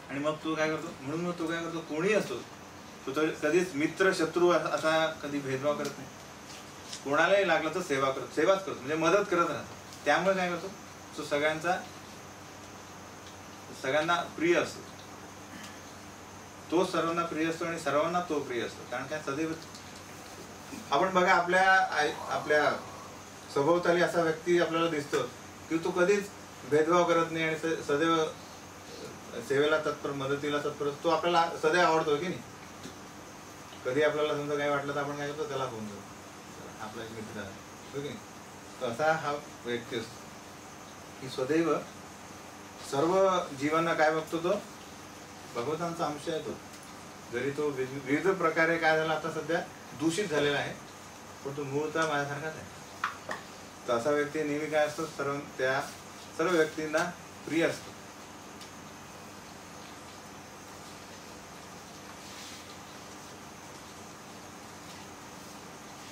S1: आणि मग तो काय करतो, म्हणून मग तो काय करतो, कोणी असतो तो कधीच मित्र शत्रू असा कधी भेदभाव करत नाही. कोणालाही लागलं तर सेवाच करतो, म्हणजे मदत करत राहतो. त्यामुळे काय करतो तो सगळ्यांना प्रिय असतो. तो सर्वांना प्रिय असतो आणि सर्वांना तो प्रिय असतो. कारण काय सदैव आपण बघा आपल्या सभोवताली असा व्यक्ती आपल्याला दिसतो की तो कधीच भेदभाव करत नाही आणि सदैव सेवेला तत्पर, मदतीला तत्पर. तो आपल्याला सदैव आवडतो की नाही. कधी आपल्याला समजा काय वाटलं तर आपण काय करतो, त्याला फोन करतो, आपला एक मित्र आहे, हो की नाही? तर असा हा व्यक्ती असतो की सदैव सर्व जीवांना काय बघतो, तो भगवंतांचा अंश आहे. तो जरी तो विविध प्रकारे काय झाला आता सध्या दूषित झालेला आहे, पण तो मूळतः माझ्यासारखाच आहे. तर असा व्यक्ती नेहमी काय असतो, त्या सर्व व्यक्तींना प्रिय असतो.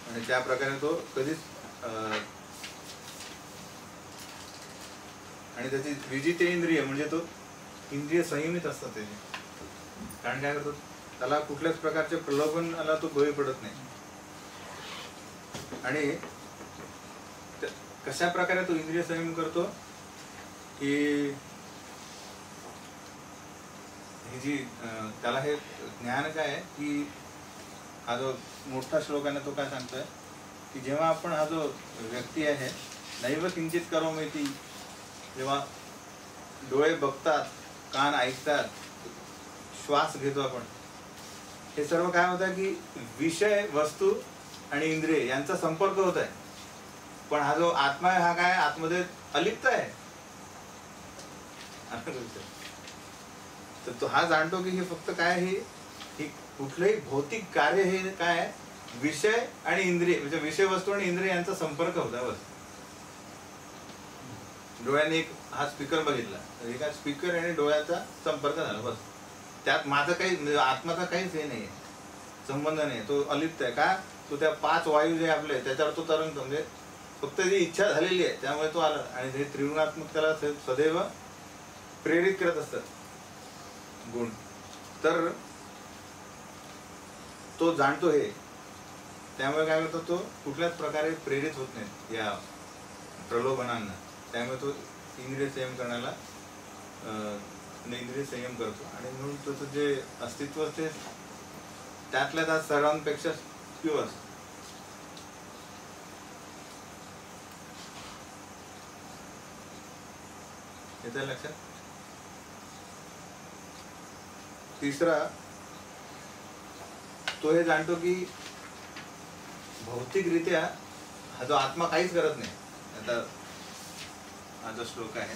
S1: आणि त्या प्रकारे तो कधीच आणि त्याची विजितेंद्रिय म्हणजे तो इंद्रिय संयमित असतात त्याचे. कारण काय करतो, त्याला कुठल्याच प्रकारच्या प्रलोभनाला तो बळी पडत नाही. आणि कशा प्रकारे तो इंद्रिय संयम करतो की ही जी त्याला हे ज्ञान काय आहे की हा जो मोठा श्लोक आहे ना, तो काय सांगतोय की जेव्हा आपण हा जो व्यक्ती आहे नैव किंचित करोमीति, जेव्हा डोळे बघतात, कान ऐकतात, श्वास घेतो आपण, हे सर्व काय होत आहे की विषय, वस्तू आणि इंद्रिय यांचा संपर्क होत आहे. पण हा जो आत्मा आहे हा काय आतमध्ये अलिप्त आहे. तर तो हा जाणतो की हे फक्त काय, ही कुठलंही भौतिक कार्य हे काय विषय आणि इंद्रिय म्हणजे विषय, वस्तू आणि इंद्रिय यांचा संपर्क होता. बस डोळ्याने एक हा स्पीकर बघितला तर एका स्पीकर आणि डोळ्याचा संपर्क झाला, बस. त्यात माझं काही म्हणजे आत्माचा काहीच हे नाही, संबंध नाही, तो अलिप्त आहे. का तो त्या 5 वायू जे आपले त्याच्यावर तो तरंगतो, म्हणजे फक्त जी इच्छा झालेली आहे त्यामुळे तो आला. आणि हे त्रिगुणात्मक त्याला सदैव प्रेरित करत असतात गुण. तर तो जाणतो हे, त्यामुळे काय करतो, तो कुठल्याच प्रकारे प्रेरित होत नाही या प्रलोभनांना. त्यामुळे तो इंद्रिय संयम करण्याला इंद्रिय संयम करतो. आणि म्हणून त्याचं जे अस्तित्व असते त्यातल्या त्यात सर्वांपेक्षा प्युअर. येतं लक्षात. तिसरा, तो हे जाणतो की भौतिकरित्या हा जो आत्मा काहीच करत नाही. आता हा जो श्लोक आहे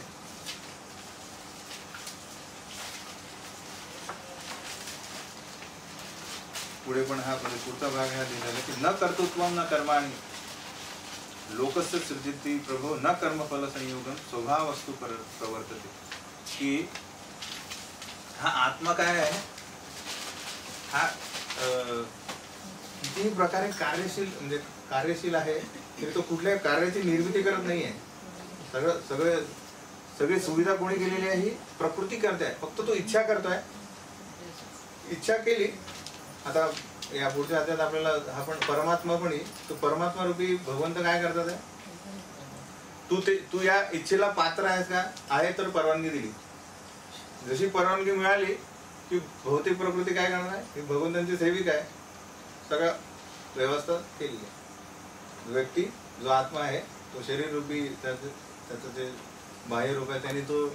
S1: पुढे पण हा म्हणजे पुढचा भाग हा दिलेला की न कर्तृत्वम न कर्माणि लोकस्य सृजती प्रभो न कर्मफल संयोगम स्वभावस्तु प्रवर्तते. की हा आत्मा काय आहे, हा कितीही प्रकारे कार्यशील म्हणजे कार्यशील आहे तरी तो कुठल्याही कार्याची निर्मिती करत नाहीये. सगळी सुविधा कोणी केलेली आहे, ही प्रकृती करते आहे. फक्त तो इच्छा करतोय. इच्छा केली. आता या पुढच्या अध्यायात आपल्याला हा पण परमात्मा पण तो परमात्मा रूपी भगवंत काय करतात आहे, तू या इच्छेला पात्र आहेस का, आहे तर परवानगी दिली. जशी परवानगी मिळाली की भौतिक प्रकृती काय करणार आहे, ही भगवंतांची सेविक आहे, सगळं व्यवस्था केली आहे. व्यक्ती जो आत्मा आहे तो शरीर रूपी त्याचं जे बाह्य रूप आहे त्याने तो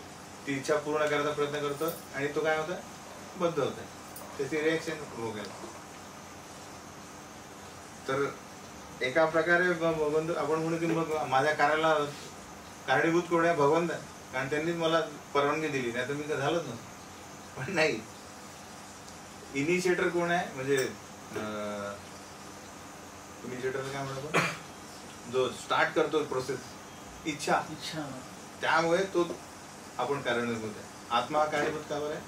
S1: ती इच्छा पूर्ण करायचा प्रयत्न करतो आणि तो काय होता, बद्ध होत आहे, त्याची रिएक्शन भोगायला. तर एका प्रकारे भगवंत आपण म्हणू की मग माझ्या कार्याला कारणीभूत कोण आहे, भगवंत आहे. कारण त्यांनीच मला परवानगी दिली, नाही तर मी काय झालंच नसतं. पण नाही, इनिशिएटर कोण आहे, म्हणजे इनिशिएटर काय म्हणतो, जो स्टार्ट करतो प्रोसेस, इच्छा. त्यामुळे तो आपण कारणीभूत आहे. आत्मा हा कारणीभूत का बरं आहे,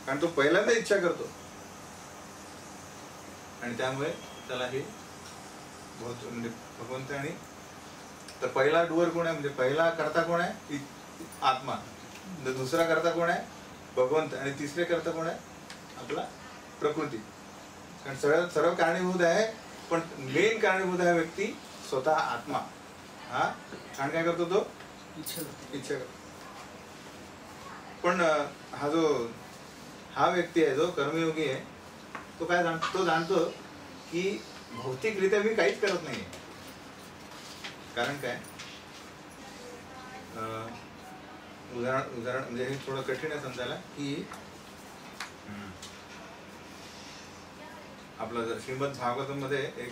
S1: कारण तो पहिल्यांदा इच्छा करतो आणि त्यामुळे त्याला हे म्हणजे भगवंत. आणि तर पहिला डुअर कोण आहे, म्हणजे पहिला करता कोण आहे, आत्मा. दुसरा करता कोण आहे, भगवंत. आणि तिसरे करता कोण आहे, आपला प्रकृती. कारण सर्व कारणीभूत आहे, पण मेन कारणीभूत आहे व्यक्ती स्वतः आत्मा. हा कारण काय करतो, तो इच्छा करतो. पण हा व्यक्ती आहे जो कर्मयोगी आहे, तो काय जाणतो, तो जाणतो की भौतिकरित्या मी काहीच करत नाही. कारण काय, उदाहरण म्हणजे हे थोडं कठीण आहे समजायला की आपलं श्रीमद भागवतम मध्ये एक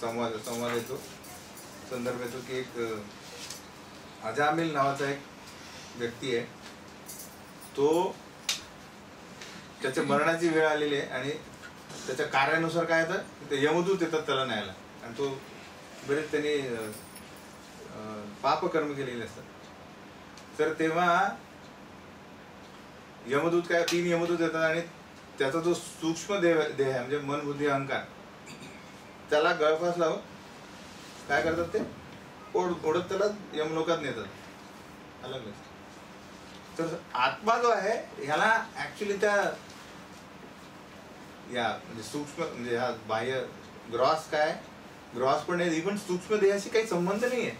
S1: संवाद येतो, संदर्भ येतो की एक अजामिल नावाचा एक व्यक्ती आहे, तो त्याच्या मरणाची वेळ आलेली आहे आणि त्याच्या कार्यानुसार काय येतं ते यमदूत येतात त्याला न्यायला, आणि तो बरेच त्यांनी पापकर्म केलेले असतात. तर तेव्हा यमदूत काय 3 यमदूत येतात आणि त्याचा जो सूक्ष्म देह आहे म्हणजे मन बुद्धी अहंकार त्याला गळफास लावून काय करतात ते ओढत त्याला यमलोकात नेतात. अलग. तर आत्मा जो आहे ह्याला ऍक्च्युली त्या या म्हणजे सूक्ष्म म्हणजे हा बाह्य ग्रॉस काय ग्रॉस पण नाही, इव्हन सूक्ष्म देहाशी काही संबंध नाहीये,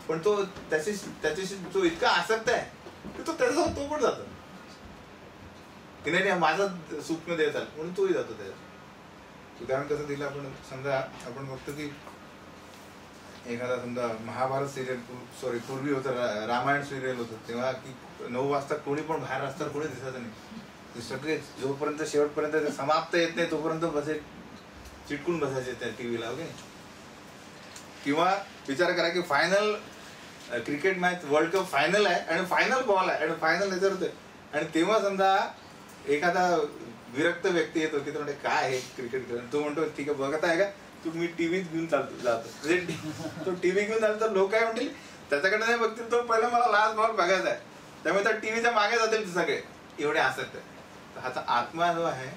S1: पण तो त्याच्याशी जो इतका आसक्त आहे की तो त्याचा तो पण जातो की नाही माझा सूक्ष्म देह चाल म्हणून तोही जातो. त्याच्यात उदाहरण कसं दिलं आपण, समजा आपण बघतो की एखादा समजा महाभारत सिरियल पूर्वी होतं रामायण सिरियल होतं तेव्हा की 9 वाजता कोणी पण बाहेर रस्त्यावर कोणी दिसायचं नाही, सगळे जोपर्यंत शेवटपर्यंत समाप्त येत नाही तोपर्यंत बसे चिटकून बसायचे त्या टीव्हीला. ओके. किंवा विचार करा की final cricket match world cup final आहे आणि फायनल बॉल आहे आणि फायनल याच्यावर होतोय आणि तेव्हा समजा एखादा विरक्त व्यक्ती येतो की तो म्हणते काय आहे क्रिकेट खेळ, तो म्हणतो ठीक आहे बघत आहे का तुम्ही टीव्हीत घेऊन जातो, तो टीव्ही घेऊन जातो तर लोक काय म्हणतील त्याच्याकडे नाही बघतील, तो पहिला मला लास्ट बॉल बघायचा आहे, त्यामुळे त्या टीव्हीच्या मागे जातील सगळे एवढे आसक्त आहे. तर हाचा आत्मा जो आहे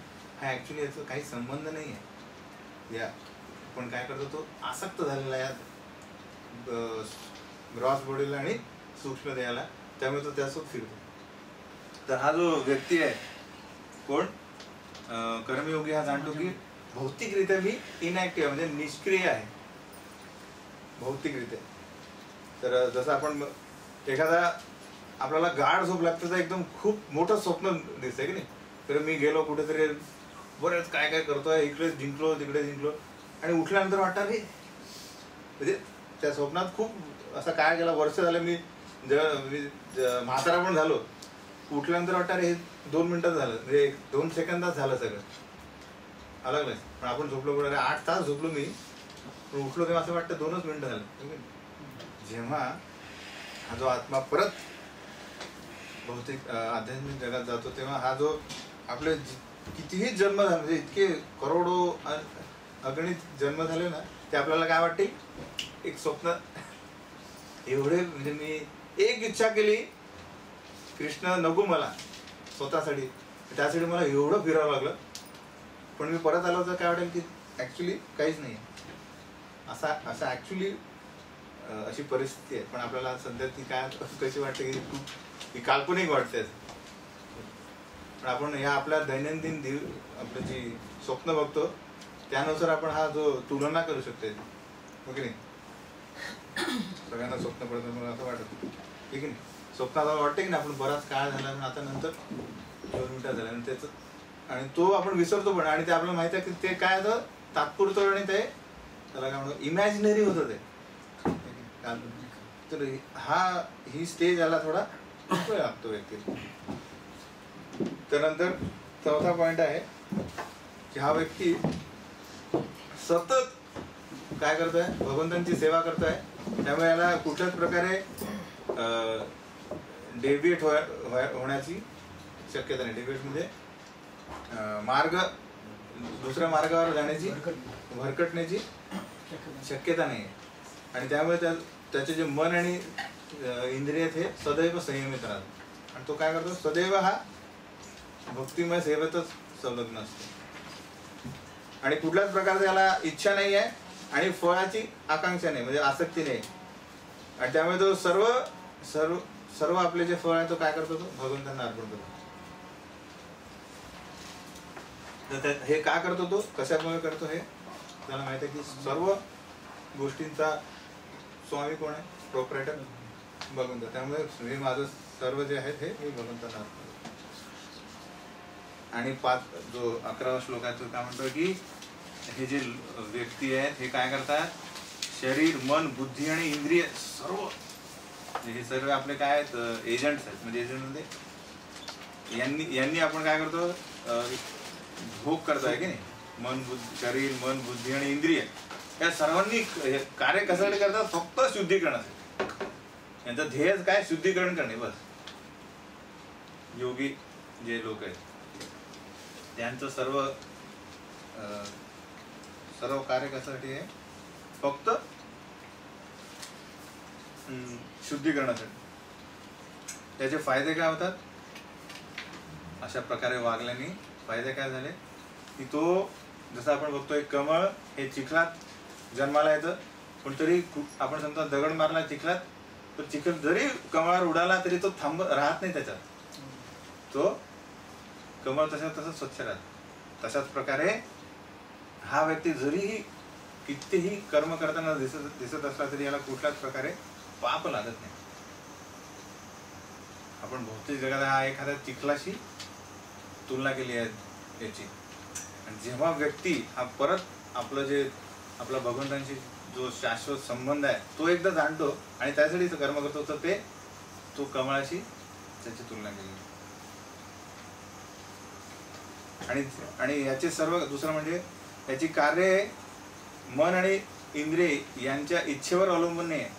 S1: हा ऍक्च्युली याचा काही संबंध नाही आहे. या पण काय करतो तो आसक्त झालेला आहे ग्रॉस बॉडीला आणि सूक्ष्म देहाला, त्यामुळे तो त्यासोबत फिरतो. तर हा जो व्यक्ती आहे कोण कर्मयोगी हा जाणतो की भौतिकरित्या मी इनॅक्टिव्ह म्हणजे निष्क्रिय आहे भौतिकरित्या. तर जसं आपण एखादा आपल्याला गाढ झोप लागते तर एकदम खूप मोठं स्वप्न दिसतंय की नाही, तर मी गेलो कुठेतरी बरेच काय काय करतोय, इकडे जिंकलो तिकडे जिंकलो आणि उठल्यानंतर वाटतं रे म्हणजे त्या स्वप्नात खूप असं काय गेला वर्ष झालं मी म्हातारा पण झालो, उठल्यानंतर वाटतं रे 2 मिनिटात झालं म्हणजे 2 सेकंदात झालं सगळं. अलग नाही. पण आपण झोपलो कुठे 8 तास झोपलो मी, पण उठलो तेव्हा असं वाटतं 2च मिनिटं झालं. जेव्हा हा जो आत्मा परत भौतिक आध्यात्मिक जगात जातो तेव्हा हा जो आपले कितीही जन्म झाले म्हणजे इतके करोडो अगणित जन्म झाले ना ते आपल्याला काय वाटते एक स्वप्न एवढे म्हणजे मी एक इच्छा केली कृष्ण नको मला स्वतःसाठी, त्यासाठी मला एवढं फिरावं लागलं, पण मी परत आलो तर काय वाटेल की ऍक्च्युली काहीच नाही असं ऍक्च्युली अशी परिस्थिती आहे. पण आपल्याला सध्या ती काय कशी वाटते की खूप ही काल्पनिक वाटते. पण आपण ह्या आपल्या दैनंदिन आपलं जी स्वप्न बघतो त्यानुसार आपण हा जो तुलना करू शकतो. ओके नाही, सगळ्यांना स्वप्न पडतं मला असं वाटत ठीक आहे. स्वप्नात वाटते की नाही आपण बराच काळ झाला आता नंतर 2 मिनिटं झाल्या आणि त्याचं आणि तो आपण विसरतो पण, आणि ते आपल्याला माहिती आहे की ते काय होतं तात्पुरतं आणि ते त्याला काय म्हणतो इमॅजिनरी होतं ते. तर ही स्टेज आला थोडा वेळ लागतो व्यक्ती. त्यानंतर 4था पॉइंट आहे की हा व्यक्ती सतत काय करतोय भगवंतांची सेवा करतोय, त्यामुळे याला कुठल्याच प्रकारे डेव्हिएट होण्याची शक्यता नाही. डेव्हिएट म्हणजे मार्ग दुसऱ्या मार्गावर जाण्याची भरकटण्याची शक्यता नाही. आणि त्यामुळे त्याचे जे मन आणि इंद्रिय आहेत हे सदैव संयमित राहतात आणि तो काय करतो सदैव हा भक्तिमय सेवेतच संलग्न असतो आणि कुठल्याच प्रकारचा याला इच्छा नाही आहे आणि फळाची आकांक्षा नाही म्हणजे आसक्ती नाही. आणि त्यामुळे तो सर्व आपले जे फळ आहे तो काय करतो तो भगवंतांना अर्पण करतो. हे का करतो तो कशामुळे करतो हे त्याला माहिती आहे की सर्व गोष्टींचा स्वामी कोण आहे प्रोप्रायटर भगवंत. त्यामुळे हे माझं सर्व जे आहेत हे मी भगवंतांना अर्पण करतो. आणि 5 जो 11वा श्लोक आहे तो काय म्हणतो की हे जे व्यक्ती आहेत हे काय करतात शरीर मन बुद्धी आणि इंद्रिय सर्व हे सर्व आपले काय आहेत एजंट्स आहेत. म्हणजे एजंट म्हणजे यांनी आपण काय करतो भोग करताय की नाही, मन बुद्धी, शरीर मन बुद्धी आणि इंद्रिय या सर्वांनी कार्य कशासाठी करतात? फक्त शुद्धीकरणासाठी. यांचं ध्येय काय? शुद्धीकरण करणे बस. योगी जे लोक आहेत त्यांचं सर्व कार्य कशासाठी आहे? फक्त शुद्धीकरणासाठी. त्याचे फायदे काय होतात? अशा प्रकारे वागल्याने फायदे काय झाले की तो, जसं आपण बघतोय कमळ हे चिखलात जन्माला येतं, पण तरी आपण समजा दगड मारला चिखलात, तर चिखल जरी कमळावर उडाला तरी तो राहत नाही त्याच्यात, तो कमळ तसं स्वच्छ राहत. तशाच प्रकारे हा व्यक्ती जरीही कितीही कर्म करताना दिसत असला तरी याला कुठल्याच प्रकारे पाप लागत नाही. आपण भौतिक जगात हा एखाद्या चिखलाशी तुलना केली आहे याची. आणि जेव्हा व्यक्ती हा परत आपला भगवंतांशी जो शाश्वत संबंध आहे तो एकदा जाणतो आणि त्यासाठी कर्म करतो, तर तो कमळाशी त्याची तुलना केली. आणि याचे सर्व दुसरं म्हणजे याची कार्य मन आणि इंद्रिय यांच्या इच्छेवर अवलंबून नाही आहे.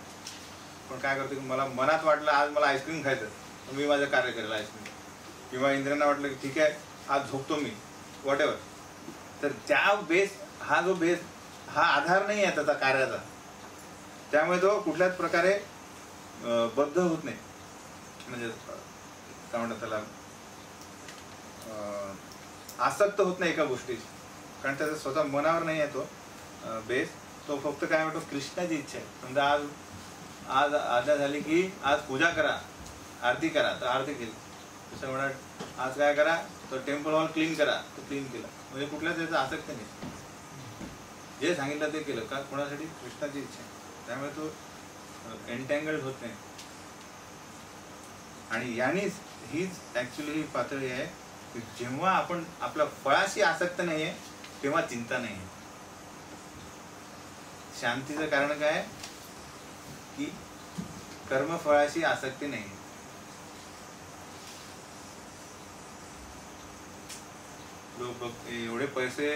S1: पण काय करतो की मला मनात वाटलं आज मला आईस्क्रीम खायचं, तर मी माझं कार्य करेल आईस्क्रीम. किंवा इंद्रियांना वाटलं की ठीक आहे आज झोपतो मी, व्हॉट एव्हर, तर त्या बेस हा आधार नाही आहे त्याचा कार्याचा. त्यामुळे तो कुठल्याच प्रकारे बद्ध होत नाही, म्हणजे काय म्हणतात त्याला, आसक्त होत नाही एका गोष्टीची, कारण त्याचा स्वतः मनावर नाही आहे तो बेस. तो फक्त काय म्हणतो कृष्णाची इच्छा आहे. समजा आज आज्ञा झाली की आज पूजा करा, आरती करा, तर आरती केली. जसं म्हणा आज काय करा, तर टेम्पल हॉल क्लीन करा, तर क्लीन केला. म्हणजे कुठल्याच त्याचं आसक्त नाही, जे सांगितलं ते केलं. का? कोणासाठी? कृष्णाची इच्छा आहे. त्यामुळे तो एन्टँगल्ड होत नाही. आणि यानेच हीच ऍक्च्युली ही पातळी आहे की जेव्हा आपण आपल्या फळाशी आसक्त नाहीये तेव्हा चिंता नाही आहे. शांतीचं कारण काय? की कर्मफळाशी आसक्ती नाही. लोक एवढे पैसे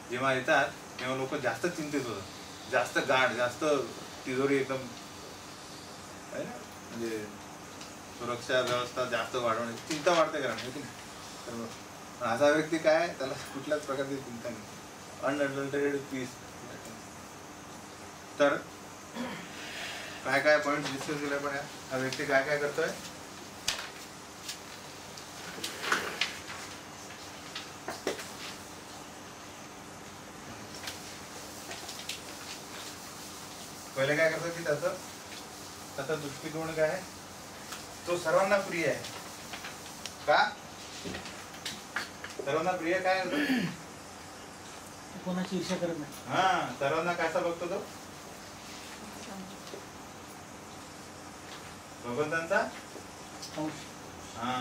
S1: जेव्हा येतात तेव्हा लोक जास्त चिंतित होतात, जास्त गाढ, जास्त तिजोरी एकदम आहे ना, म्हणजे सुरक्षा व्यवस्था जास्त वाढवण्याची चिंता वाढते. कारण असा व्यक्ती काय, त्याला कुठल्याच प्रकारची चिंता नाही, अनअडल्टरेटेड पीस. तर काय पॉईंट डिस्कस केले पण हा व्यक्ती काय करतोय? पहिले काय करतो की त्याचा दृष्टिकोन काय आहे, तो सर्वांना प्रिय आहे. का? सर्वांना प्रिय काय होतं?
S2: कोणाची ईर्ष्या करत नाही.
S1: हा, सर्वांना कसा बघतो तो? भगवंतांचा
S2: अंश.
S1: हा.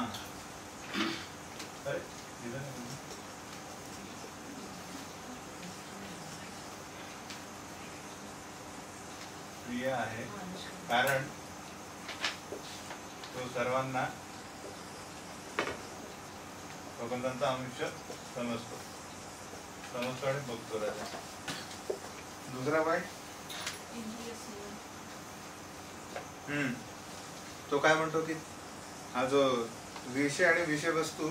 S1: प्रिय आहे कारण तो सर्वांना भगवंतांचा अंश समजतो आणि बघतो राहतो. दुसरा पॉईंट तो काय म्हणतो की हा जो विषय आणि विषय वस्तू,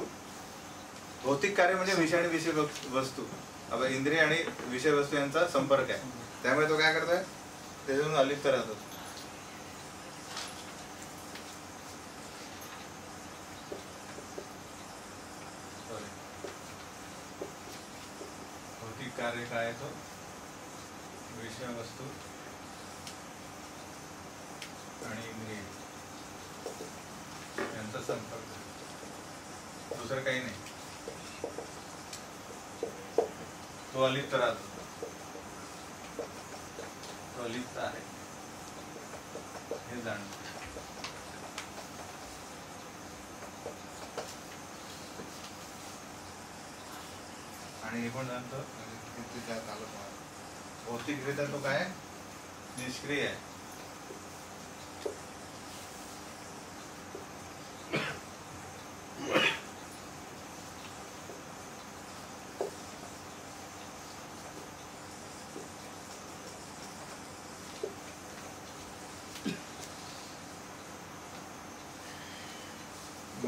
S1: भौतिक कार्य म्हणजे विषय आणि विषय वस्तू, आता इंद्रिय आणि विषय वस्तू यांचा संपर्क आहे. त्यामुळे तो काय करतोय, त्याच्यातून अलिप्त राहतो. भौतिक कार्य काय आहे, तो विषय वस्तू आणि इंद्रिय यांचा संपर्क, दुसरं काही नाही. तो अलिप्त राहतो, तो अलिप्त आहे हे जाणतो. आणि हे पण जाणतो भौतिकरित्या तो काय निष्क्रिय आहे.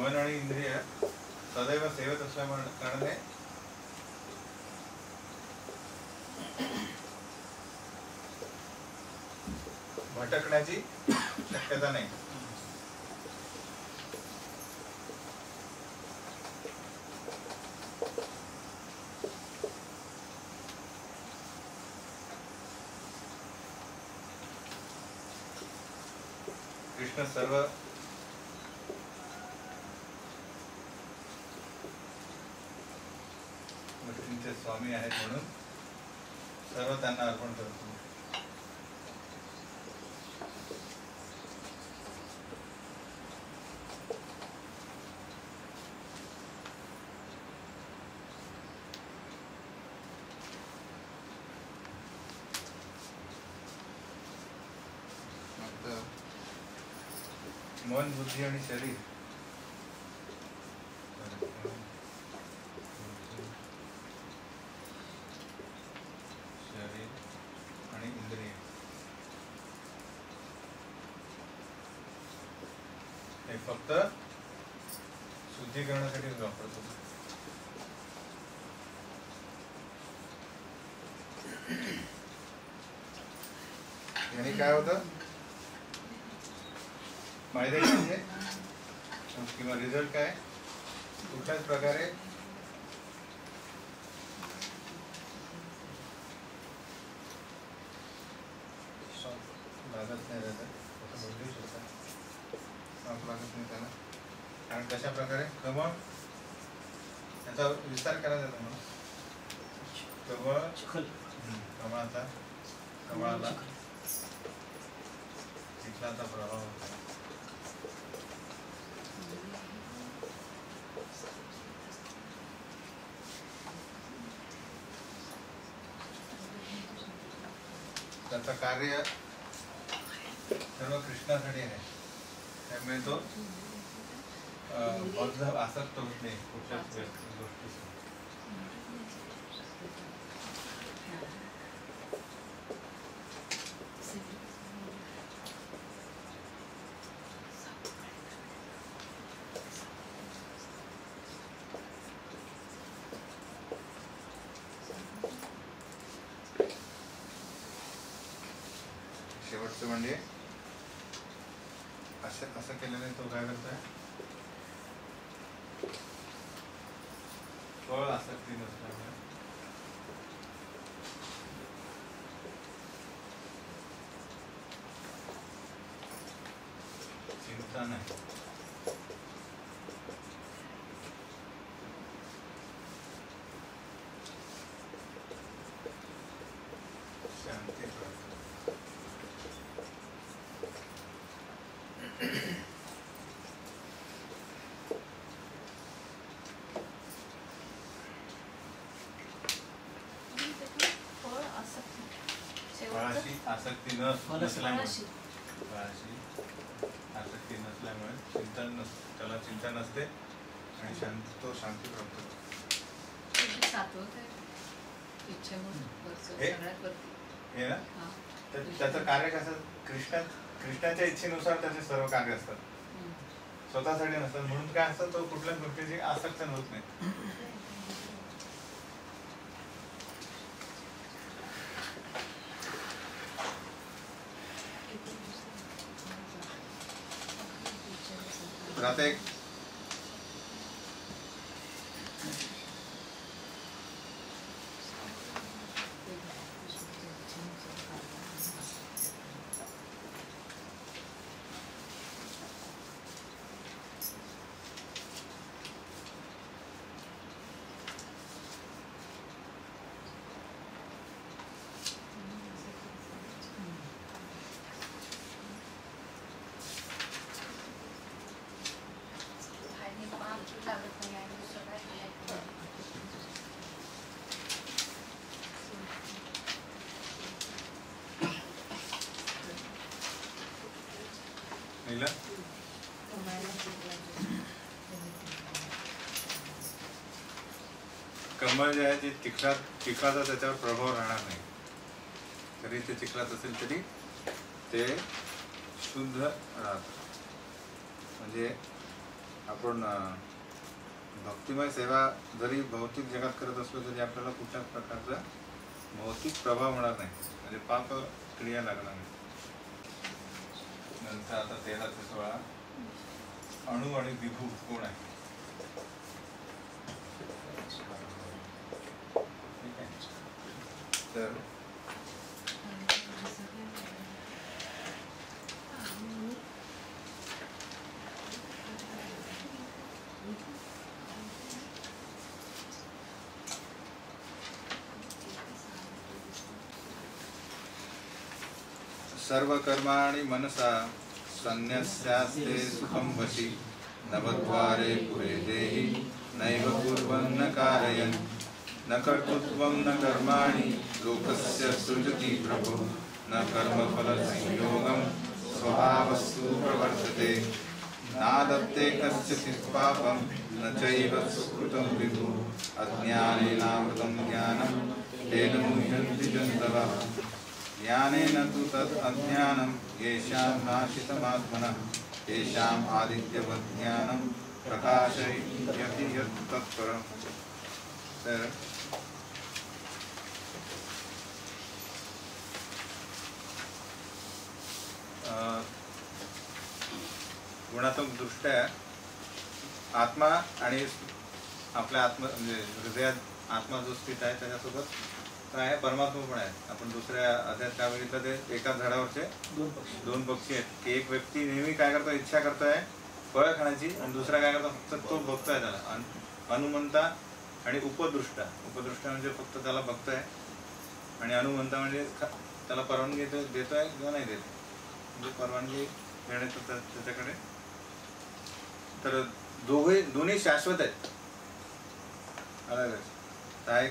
S1: मन आणि इंद्रिय सदैव सेवत असल्यामुळे कारणाने भटकण्याची शक्यता नाही. कृष्ण सर्व गोष्टींचे स्वामी आहेत म्हणून सर्व त्यांना अर्पण करतो. मन, बुद्धी आणि शरीर आणि इंद्रिय हे फक्त शुद्धीकरणासाठी वापरतो. याने काय होतं फायदे म्हणजे किंवा रिझल्ट काय कुठल्याच प्रकारे लागत नाही लागत नाही त्याला. कारण कशा प्रकारे कमळ याचा विस्तार करायचा म्हणून कमळाला चिखलाचा प्रभाव होता. त्याचं कार्य सर्व कृष्णासाठी आहे. त्यामुळे तो बद्ध आसक्त होत नाही कुठल्याच गोष्टी. शेवटचं म्हणजे असं केल्याने तो काय करतोय फळ आसक्ती नसल्यामुळे चिंता नाही. शांती प्राप्त. फळाशी आसक्ती नसल्यामुळे चिंतन त्याला चिंता नसते आणि तो शांती प्राप्त होतो. हे ना त्याचं कार्य कसं कृष्णाच्या इच्छेनुसार त्याचे सर्व कार्य असतात, स्वतःसाठी नसतात. म्हणून काय असतं तो कुठल्याच गोष्टीची आसक्त होत नाही. आता एक कमळ जे आहे ते चिखलाचा त्याच्यावर प्रभाव राहणार नाही. तरी ते चिखलात असेल तरी ते शुद्ध राहत. म्हणजे आपण भक्तिमय सेवा जरी भौतिक जगात करत असलो तरी आपल्याला कुठल्याच प्रकारचा भौतिक प्रभाव होणार नाही, म्हणजे पाप क्रिया लागणार नाही. नंतर आता 13 ते 16 अणु आणि विभू कोण आहे? ठीक आहे. तर सर्व कर्माणि मनसा संन्यस्यास्ते सुखं वशी नवद्वारे पुरे देहि नैव कुर्वन् न कारयन् न कर्तृत्वं न कर्माणि लोकस्य सृजति प्रभो न कर्मफलसंयोगं स्वभावस्तु प्रवर्तते नादत्ते कस्यचित् पापं न चैव सुकृतं विभु अज्ञानेनावृतं ज्ञानं तेन मुह्यन्ति जन्तवः ज्ञानेन तु तद् अज्ञानं येषां नाशितमात्मनः तेषाम् आदित्यवत् ज्ञानं प्रकाशयति यत् तत्परम्. तर गुणात्मक दृष्ट्या आत्मा आणि आपल्या आत्मा म्हणजे हृदयात आत्मा जो स्थित आहे त्याच्यासोबत काय आहे, परमात्मा पण आहे. आपण दुसऱ्या अध्यायात काय बघितलं, ते एका झाडावरचे दोन पक्षी आहेत की एक व्यक्ती नेहमी काय करतो, इच्छा करतोय फळं खाण्याची, आणि दुसरा काय करतो, फक्त तो बघतोय त्याला. अनुमंता आणि उपदृष्टा. उपदृष्टा म्हणजे फक्त त्याला बघतोय, आणि अनुमंता म्हणजे त्याला परवानगी देतोय किंवा नाही देत, म्हणजे परवानगी देण्याचं त्याच्याकडे. तर दोन्ही शाश्वत आहेत, अलग आहे.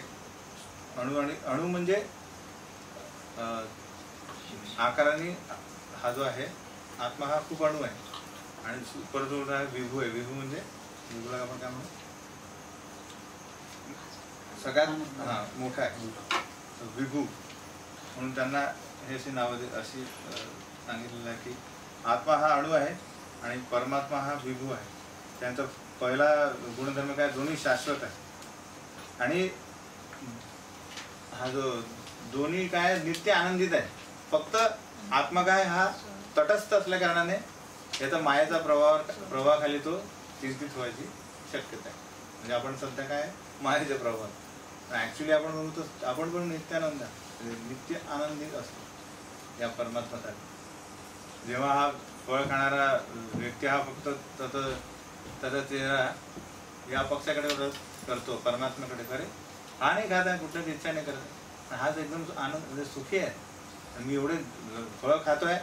S1: अणु आणि अणु म्हणजे आकाराने हा जो आहे आत्मा हा खूप अणु आहे, आणि परत आहे विभू आहे. विभू म्हणजे विभूला आपण काय म्हणू, सगळ्यात मोठा आहे विभू म्हणून त्यांना हे अशी नावं अशी सांगितलेलं आहे की आत्मा हा अणु आहे आणि परमात्मा हा विभू आहे. त्यांचा पहिला गुणधर्म काय, दोन्ही शाश्वत आहे, आणि हा जो दोन्ही काय नित्य आनंदित आहे. फक्त आत्मा काय हा तटस्थ असल्या कारणाने याचा मायेचा प्रवाहाखाली तो चिंतित व्हायची शक्यता आहे. म्हणजे आपण सध्या काय मायेच्या प्रवाहात, ऍक्च्युली आपण म्हणतो आपण पण नित्यानंद नित्य आनंदित असतो या परमात्म्यासाठी. जेव्हा हा फळ खाणारा व्यक्ती हा फक्त त्याचा चेहरा या पक्षाकडे करतो, परमात्म्याकडे करे, हा नाही खात आहे, कुठल्याच इच्छा नाही करत, हाच एकदम आनंद म्हणजे सुखी आहे. मी एवढे फळं खातोय,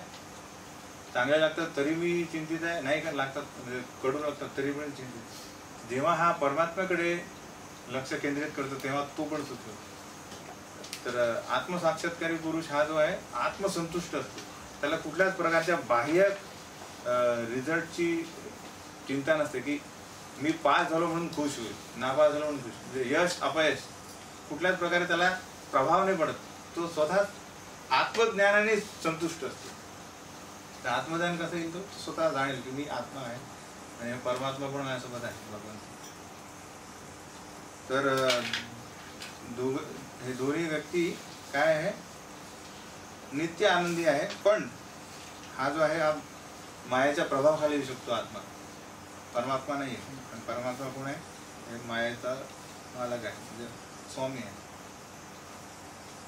S1: चांगले लागतात तरी मी चिंतित आहे, नाही का लागतात म्हणजे कडू लागतात तरी पण चिंतित. जेव्हा हा परमात्म्याकडे लक्ष केंद्रित करतो तेव्हा तो पण सुखी होतो. तर आत्मसाक्षात्कारी पुरुष हा जो आहे आत्मसंतुष्ट असतो, त्याला कुठल्याच प्रकारच्या बाह्य रिझल्टची चिंता नसते की मी पास झालो म्हणून खुश होईल, नापास झालो म्हणून खुश. म्हणजे यश अपयश कुठल्याच प्रकारे त्याला प्रभाव नाही पडत, तो स्वतः आत्मज्ञानाने संतुष्ट असतो. तर आत्मज्ञान कसं येईल, तो स्वतः जाणेल की मी आत्मा आहे आणि परमात्मा पण माझ्यासोबत आहे भगवान. तर हे दोन्ही व्यक्ती काय आहे, नित्य आनंदी आहे. पण हा जो आहे हा मायाच्या प्रभावाखाली येऊ शकतो आत्मा, परमात्मा नाही आहे. आणि परमात्मा कोण आहे, हे मायेचा मालक आहे, म्हणजे स्वामी आहे.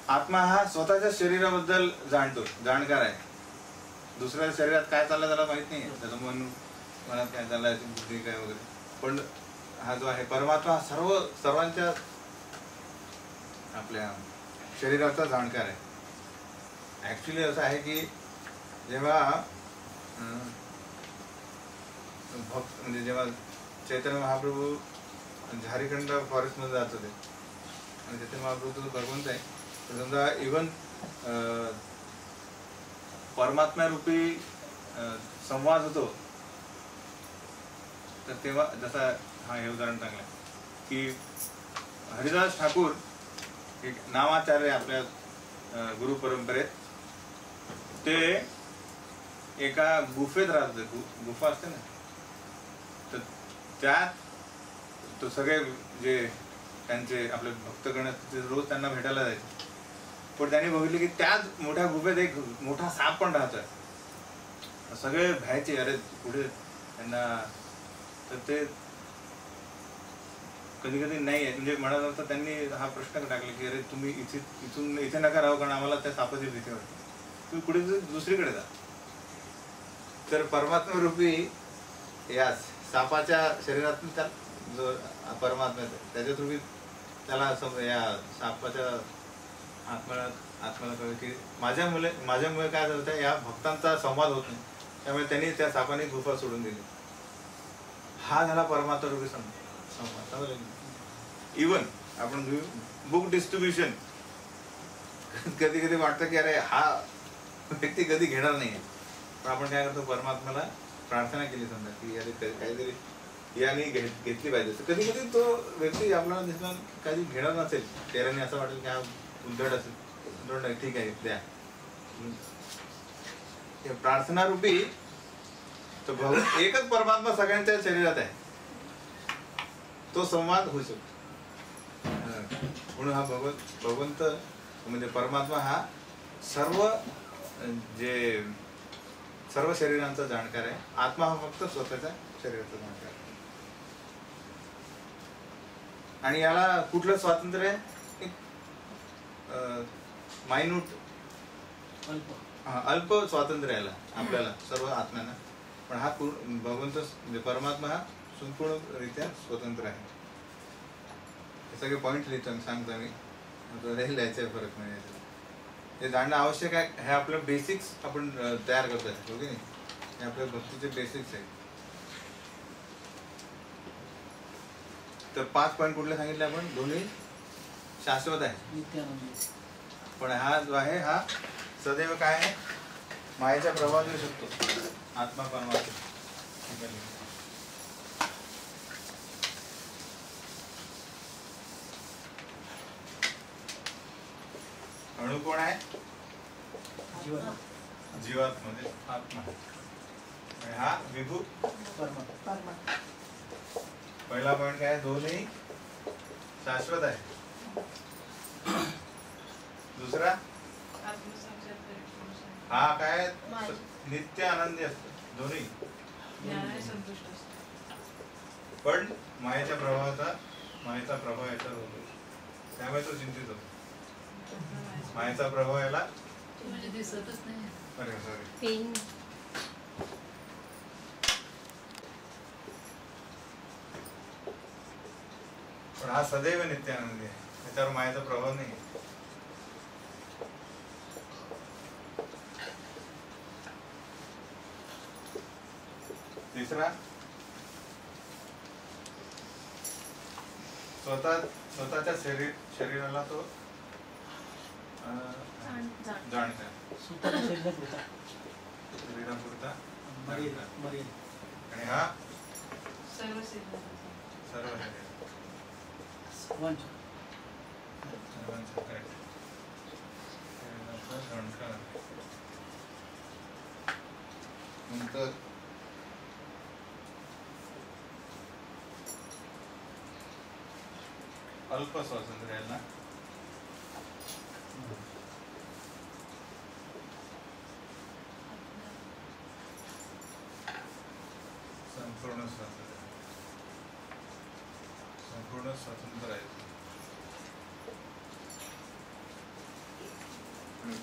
S1: आत्मा हा स्वतःच्या शरीराबद्दल जाणतो, जाणकार आहे. दुसऱ्या शरीरात काय चाललं त्याला माहित नाही, त्याचं मनात काय चाललंय, बुद्धी काय वगैरे. पण हा जो आहे परमात्मा सर्वांच्या आपल्या शरीराचा जाणकार आहे. ऍक्च्युली असं आहे की जेव्हा भक्त म्हणजे जेव्हा चैतन्य महाप्रभू झारखंड फॉरेस्टमध्ये जात होते, आणि चैतन्य महाप्रभू जो भगवंत आहे, तर समजा इव्हन परमात्म्यारूपी संवाद होतो, तर तेव्हा जसा हे उदाहरण चांगलं आहे की हरिदास ठाकूर एक नामाचार्य आपल्या गुरु परंपरेत, ते एका गुफेत राहत होते. गुफा असते ना, तर त्यात तो सगळे जे त्यांचे आपले भक्तगण असतात ते रोज त्यांना भेटायला जायचे. पण त्यांनी बघितलं की त्याच मोठ्या गुफेत एक मोठा साप पण राहतोय. सगळे भ्यायचे, अरे पुढे त्यांना. तर ते कधी कधी नाही आहे म्हणजे म्हणत होतं, त्यांनी हा प्रश्न टाकला की अरे तुम्ही इथे नका राहू, कारण आम्हाला त्या सापाची भीती वाटते, तुम्ही कुठे दुसरीकडे जा. तर परमात्मा रूपी या सापाच्या शरीरातून त्या जो परमात्मा त्याच्या रूपी त्याला या सापाच्या आत्म्याला कळलं की माझ्यामुळे काय झालं होतं, या भक्तांचा संवाद होत नाही, त्यामुळे त्यांनी त्या सापाने गुफा सोडून दिली. हा झाला परमात्मा रूपी संवाद. इवन आपण बुक डिस्ट्रीब्युशन कधी कधी वाटतं की अरे हा व्यक्ती कधी घेणार नाही, पण आपण काय करतो, परमात्म्याला प्रार्थना केली समजा की अरे काहीतरी याने घेतली पाहिजे. तर कधी कधी तो व्यक्ती आपल्याला दिसला काही घेणार नसेल, त्याने असं वाटेल की हा उद्धट असेल, ठीक आहे द्या. प्रार्थना रूपी तर एकच परमात्मा सगळ्यांच्या शरीरात आहे, तो संवाद होऊ शकतो. म्हणून हा भगवंत म्हणजे परमात्मा हा सर्व शरीरांचा जाणकार आहे. आत्मा हा फक्त स्वतःच्या शरीराचा जाणकार आहे. आणि याला कुठलं स्वातंत्र्य आहे, एक मायन्यूट अल्प स्वातंत्र्य याला आपल्याला सर्व आत्म्यांना. पण हा भगवंत म्हणजे परमात्मा हा संपूर्णरित्या स्वतंत्र आहे. हे सगळे पॉईंट लिहितो सांगतो मी, लिहायचा फरक नाही. हे जाणणं आवश्यक आहे. हे आपलं बेसिक्स आपण तयार करतो, ओके. हे आपल्या भक्तीचे बेसिक्स आहे. तर 5 पॉईंट कुठले सांगितले आपण, दोन्ही शाश्वत आहे. पण हा जो आहे हा सदैव काय आहे, मायेच्या प्रभावात येऊ शकतो. आत्मा परमात्मा अणु कोण आहे, जीवात्मध्ये आत्मा. आणि हा विभू परमात्मा. पहिला पॉईंट काय, दोन्ही शाश्वत आहे. दुसरा हा काय, नित्य आनंदी असतो. दोन्ही पण मायेचा प्रभाव याच्यावर होतो, त्यामुळे तो चिंतित होतो. मायेचा प्रभाव याला दिसतच नाही. अरे सॉरी, पण हा सदैव नित्य आनंदी आहे, त्याच्यावर मायेचा प्रभाव नाही. तिसरा, स्वतःच्या शरीराला तो जाणता, शरीरापुरता. आणि हा सर्व नंतर अल्प स्वातंत्र्य याला संपूर्ण स्वातंत्र्य आहे.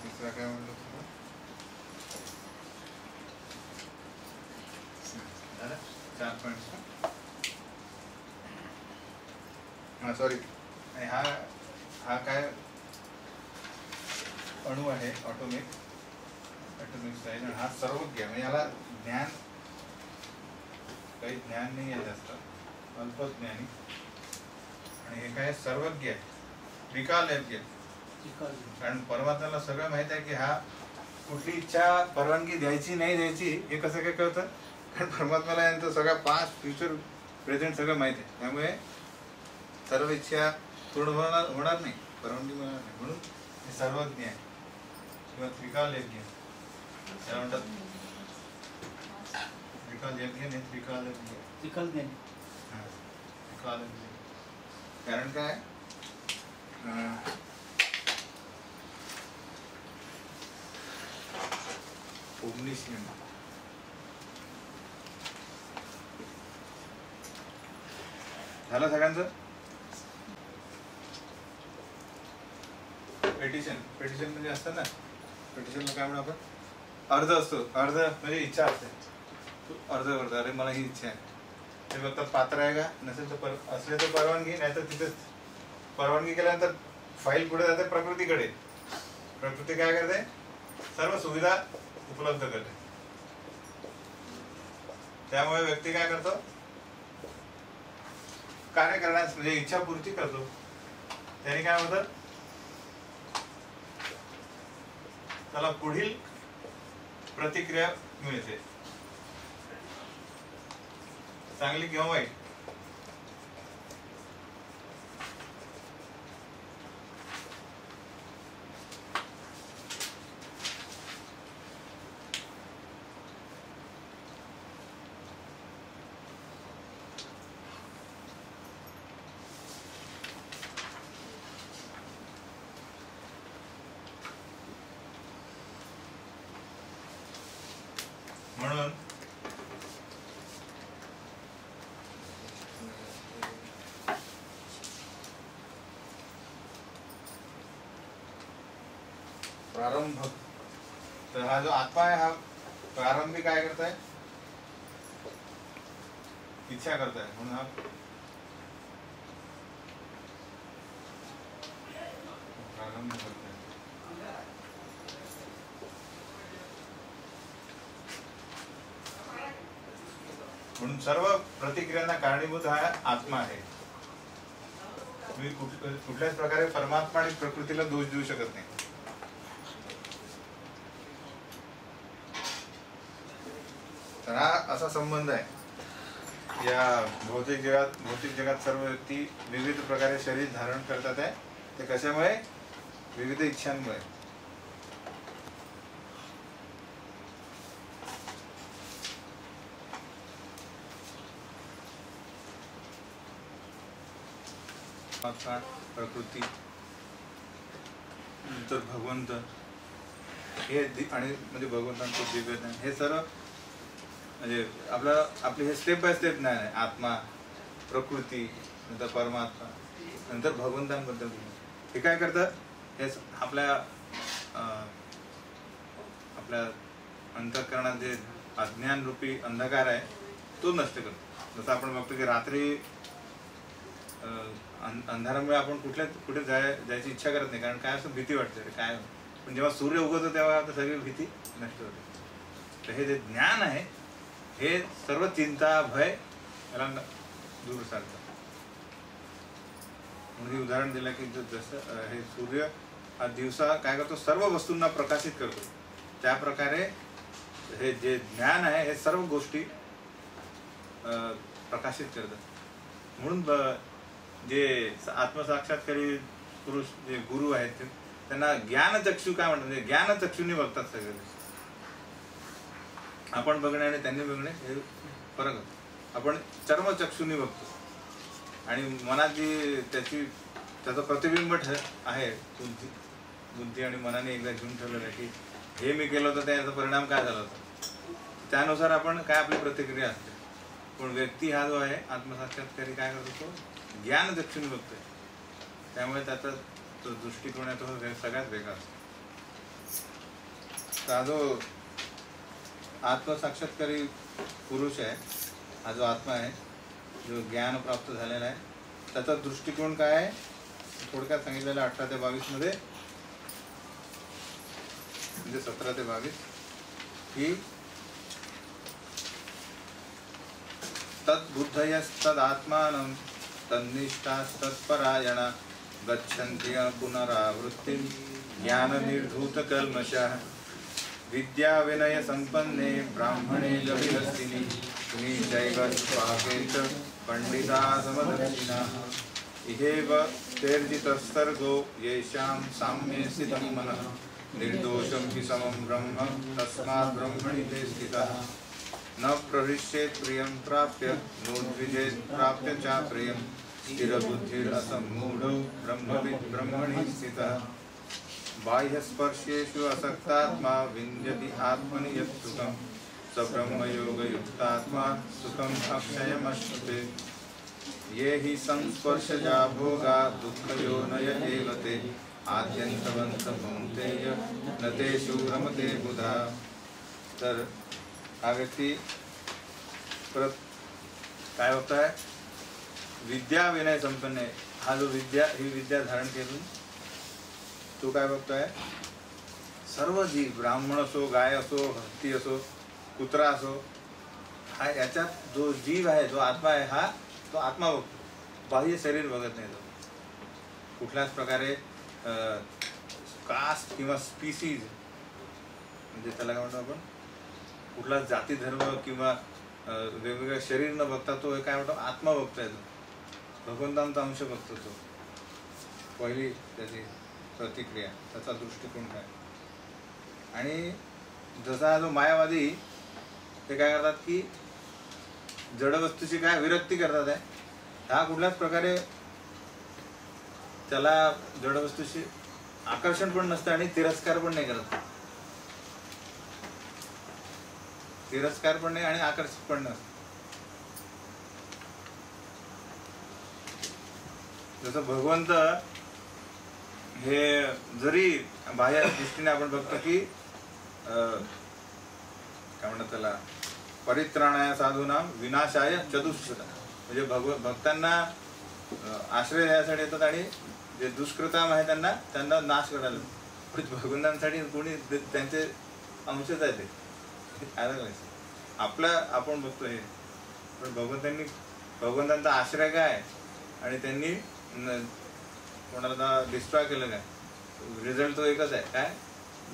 S1: तिसरा काय म्हणलं तुला, 4 पॉईंट्स. हा सॉरी. आणि हा काय अणु आहे, ऑटोमिक साईज. आणि हा सर्वज्ञ म्हणजे याला काही ज्ञान नाही आहे जास्त, अल्पज्ञानी. आणि हे काय सर्वज्ञ आहे, त्रिकालज्ञ. कारण परमात्म्याला सगळं माहित आहे की हा कुठली इच्छा परवानगी द्यायची नाही द्यायची हे कसं काय कळतं, कारण परमात्म्याला यांचं सगळं पास्ट फ्युचर प्रेझेंट सगळं माहिती आहे. त्यामुळे सर्व इच्छा पूर्ण होणार नाही, परवानगी मिळणार नाही. म्हणून हे सर्वज्ञ आहे किंवा त्रिकालज्ञ त्याला म्हणतात. त्रिकालज्ञ नाही, त्रिकालज्ञ. कारण काय झालं सगळ्यांचं. पेटिशन म्हणजे असतं ना, पेटिशनला काय म्हणू आपण, अर्ज असतो. अर्ज म्हणजे इच्छा असते. अर्ज करतो, अरे मला ही इच्छा आहे, ते फक्त पात्र आहे का, नसेल तर असले तर परवानगी, नाही तर तिथेच परवानगी केल्यानंतर फाईल पुढे जाते प्रकृतीकडे. प्रकृती काय करते, सर्व सुविधा उपलब्ध करते. त्यामुळे व्यक्ती काय करतो, कार्य करण्यास म्हणजे इच्छापूर्ती करतो. त्याने काय होतं, त्याला पुढील प्रतिक्रिया मिळते, चांगली किंवा वाईट. म्हणून प्रारंभ, तर हा जो आत्मा आहे हा प्रारंभी काय करताय, इच्छा करताय. म्हणून हा प्रारंभ करताय. म्हणून सर्व प्रतिक्रियांना कारणीभूत हा आत्मा आहे. तुम्ही कुठल्याच प्रकारे परमात्मा आणि प्रकृतीला दोष देऊ शकत नाही. तर हा असा संबंध आहे. या भौतिक जगात सर्व व्यक्ती विविध प्रकारे शरीर धारण करतात आहे. ते कशामुळे, विविध इच्छांमुळे. प्रकृती, नंतर भगवंत, हे आणि म्हणजे भगवंतांचं दिव्य ज्ञान, हे सर्व म्हणजे आपले हे स्टेप बाय स्टेप ज्ञान आहे. आत्मा, प्रकृती, नंतर परमात्मा, नंतर भगवंतांबद्दल. हे काय करतात, हे आपल्या अंतःकरणात जे अज्ञान रूपी अंधकार आहे तो नष्ट करतो. जसं आपण बघतो की रात्री अंधारामुळे आपण कुठे जायची इच्छा करत नाही, कारण काय असं भीती वाटते काय. पण जेव्हा सूर्य उगवतो तेव्हा सगळी भीती नष्ट होते. तर हे जे ज्ञान आहे हे सर्व चिंता, भय याला दूर सारतं. म्हणजे उदाहरण दिलं की जसं हे सूर्य हा दिवसा काय करतो, सर्व वस्तूंना प्रकाशित करतो. त्या प्रकारे हे जे ज्ञान आहे हे सर्व गोष्टी प्रकाशित करतात. म्हणून जे आत्मसाक्षात्कारी पुरुष जे गुरु आहेत त्यांना ज्ञानचक्षु काय म्हणतात, म्हणजे ज्ञानचक्षुनी बघतात सगळे. आपण बघणे आणि त्यांनी बघणे हे फरक आहे. आपण चर्मचक्षुनी बघतो आणि मनात जी त्याचं प्रतिबिंब आहे, बुद्धी आणि मनाने एकदा घेऊन ठेवलेलं आहे की हे मी केलं होतं त्याचा परिणाम काय झाला होता, त्यानुसार आपण काय आपली प्रतिक्रिया असते. पण व्यक्ती हा जो आहे आत्मसाक्षात्कारी काय करतो, तो ज्ञानचक्षुनी बघतोय. त्यामुळे त्याचा तो दृष्टिकोन आहे तो सगळ्यात वेगळा असतो. हा जो आत्मसाक्षात्कारी पुरुष आहे, हा जो आत्मा आहे, जो ज्ञान प्राप्त झालेला आहे, त्याचा दृष्टिकोन काय आहे थोडक्यात सांगितलेलं 18 ते 22 मध्ये, म्हणजे 17 ते 22 की तद्बुद्धयस्तदात्मानं तन्निष्ठास्तत्परायणा गच्छन्ति पुनरावृत्तिं ज्ञाननिर्धूतकल्मषः विद्या विनय संपन्ने ब्राह्मणे गविहस्तिनि मुनिचैव स्वाके च पंडिता समदर्शिनः इहेव तेर्जितस्तर्गो येषां साम्ये स्थितं मनः निर्दोषं हि समं ब्रह्म तस्मात् ब्रह्मणि ते स्थितः. न प्रहृष्येत् प्रियं प्राप्य नोद्विजेत् प्राप्य च प्रियं स्थिरबुद्धिरसम्मूढो ब्रह्मणि स्थितः बाह्यस्पर्शेषु असक्तात्मा विन्द्यति आत्मनि यत् सुखं स ब्रह्मयोगयुक्तात्मा सुखम् अक्षयमश्नुते ये हि संस्पर्शजा भोगा दुःखयोनय एव ते आद्यन्तवन्त कौन्तेय न तेषु रमते बुधा. तर हा व्यक्ती परत काय होतंय, विद्या विनय संपन्न आहे. हा जो ही विद्या धारण केली तो काय बघतोय, सर्व जीव ब्राह्मण असो, गाय असो, हत्ती असो, कुत्रा असो, हा याच्यात जो जीव आहे, जो आत्मा आहे, हा तो आत्मा बघतो. बाह्य शरीर बघत नाही तो. कुठल्याच प्रकारे कास्ट किंवा स्पीसीज म्हणजे त्याला काय म्हणतो आपण, कुठला जाती धर्म किंवा वेगवेगळ्या शरीर न बघता तो काय म्हणतो, आत्मा बघतोय तो. भगवंतांचा अंश बघतो तो. पहिली त्याची प्रतिक्रिया, त्याचा दृष्टिकोन काय. आणि जसा जो मायावादी ते काय करतात की जडवस्तूची काय विरक्ती करतात आहे. हा कुठल्याच प्रकारे त्याला जडवस्तूशी आकर्षण पण नसतं आणि तिरस्कार पण नाही करत. तिरस्कार पण नाही आणि आकर्षित पण नसतं. जसं भगवंत हे जरी बाह्य दृष्टीने आपण बघतो की काय म्हणतात त्याला, परित्राणाय साधूनाम विनाशाय चतुष्कृता, म्हणजे भक्तांना आश्रय द्यायसाठी येतात आणि जे दुष्कृताम आहे त्यांना नाश करायला. पण भगवंतांसाठी कोणी त्यांचे अंशच आहे ते. आपण बघतो हे, पण भगवंतांचा आश्रय काय आणि त्यांनी कोणाला डिस्ट्रॉय केलं काय, रिझल्ट तो एकच आहे, काय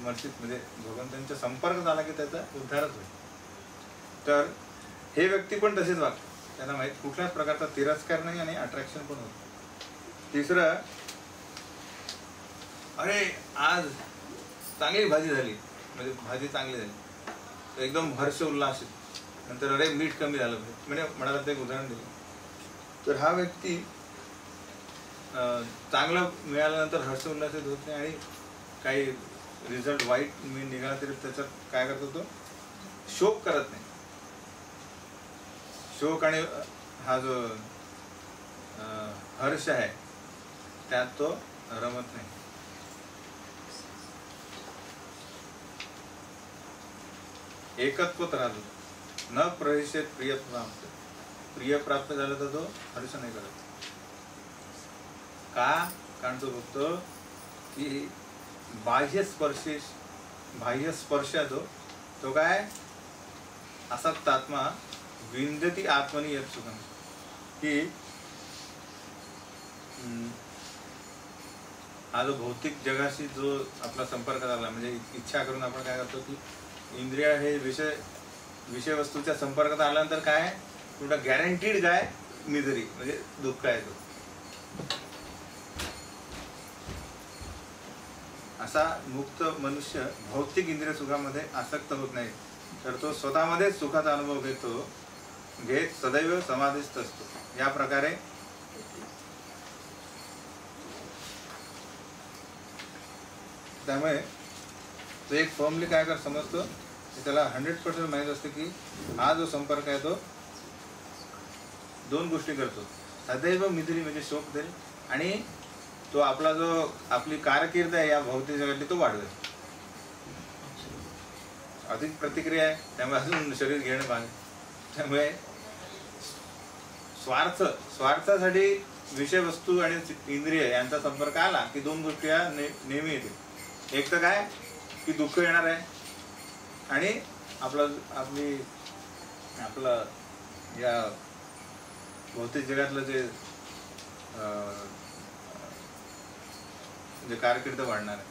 S1: मर्षित, म्हणजे भगवंतांचा संपर्क झाला की त्याचा उद्धारच होईल. तर हे व्यक्ती पण तसेच वागतात. त्यांना माहित कुठल्याच प्रकारचा तिरस्कार नाही आणि अट्रॅक्शन पण होत. तिसरं, अरे आज चांगली भाजी झाली, म्हणजे भाजी चांगली झाली तर एकदम हर्ष उल्हासित. नंतर अरे मीठ कमी झालं म्हणजे म्हणाला एक उदाहरण दिलं. तर हा व्यक्ती चांगलं मिळाल्यानंतर हर्ष उल्हासित होत नाही आणि काही रिझल्ट वाईट निघाला तरी त्याच्यात काय करतो तो, शोक करत नाही. शोक आणि हा जो हर्ष आहे त्यात तो रमत नाही. एकत्वत राहतो. न प्रहिषेत प्रिय प्राप्त, प्रिय प्राप्त झालं तर तो हर्ष नाही करत. का? कारण तो बघतो की बाह्य स्पर्श तो काय, असक्त आत्मा विंदती आत्मनी यत् सुखम, की हा जो भौतिक जगाशी जो आपला संपर्क झाला, म्हणजे इच्छा करून आपण काय करतो की इंद्रिय हे विषय वस्तूच्या संपर्कात आल्यानंतर काय तुला गॅरंटीड काय मिजरी, म्हणजे दुःख आहे तो. असा मुक्त मनुष्य भौतिक इंद्रिय सुखामध्ये आसक्त होत नाही, तर तो स्वतःमध्ये सुखाचा अनुभव घेत सदैव समाधिस्थ असतो. या प्रकारे त्यामुळे तो एक फर्मली काय कर समजतो की त्याला 100% माहीत असते की हा जो संपर्क आहे तो दोन गोष्टी करतो, सदैव मिथुनी म्हणजे शोक देईल आणि तो आपली कारकीर्द आहे या भौतिक जगातली तो वाढवेल. अधिक प्रतिक्रिया आहे त्यामुळे अजून शरीर घेणं भाग. त्यामुळे स्वार्थासाठी विषय वस्तू आणि इंद्रिय यांचा संपर्क आला की दोन गोष्टी नेहमी येतील. एक तर काय की दुःख येणार आहे आणि आपलं या भौतिक जगातलं जे कारकीर्द वाढवणार आहे.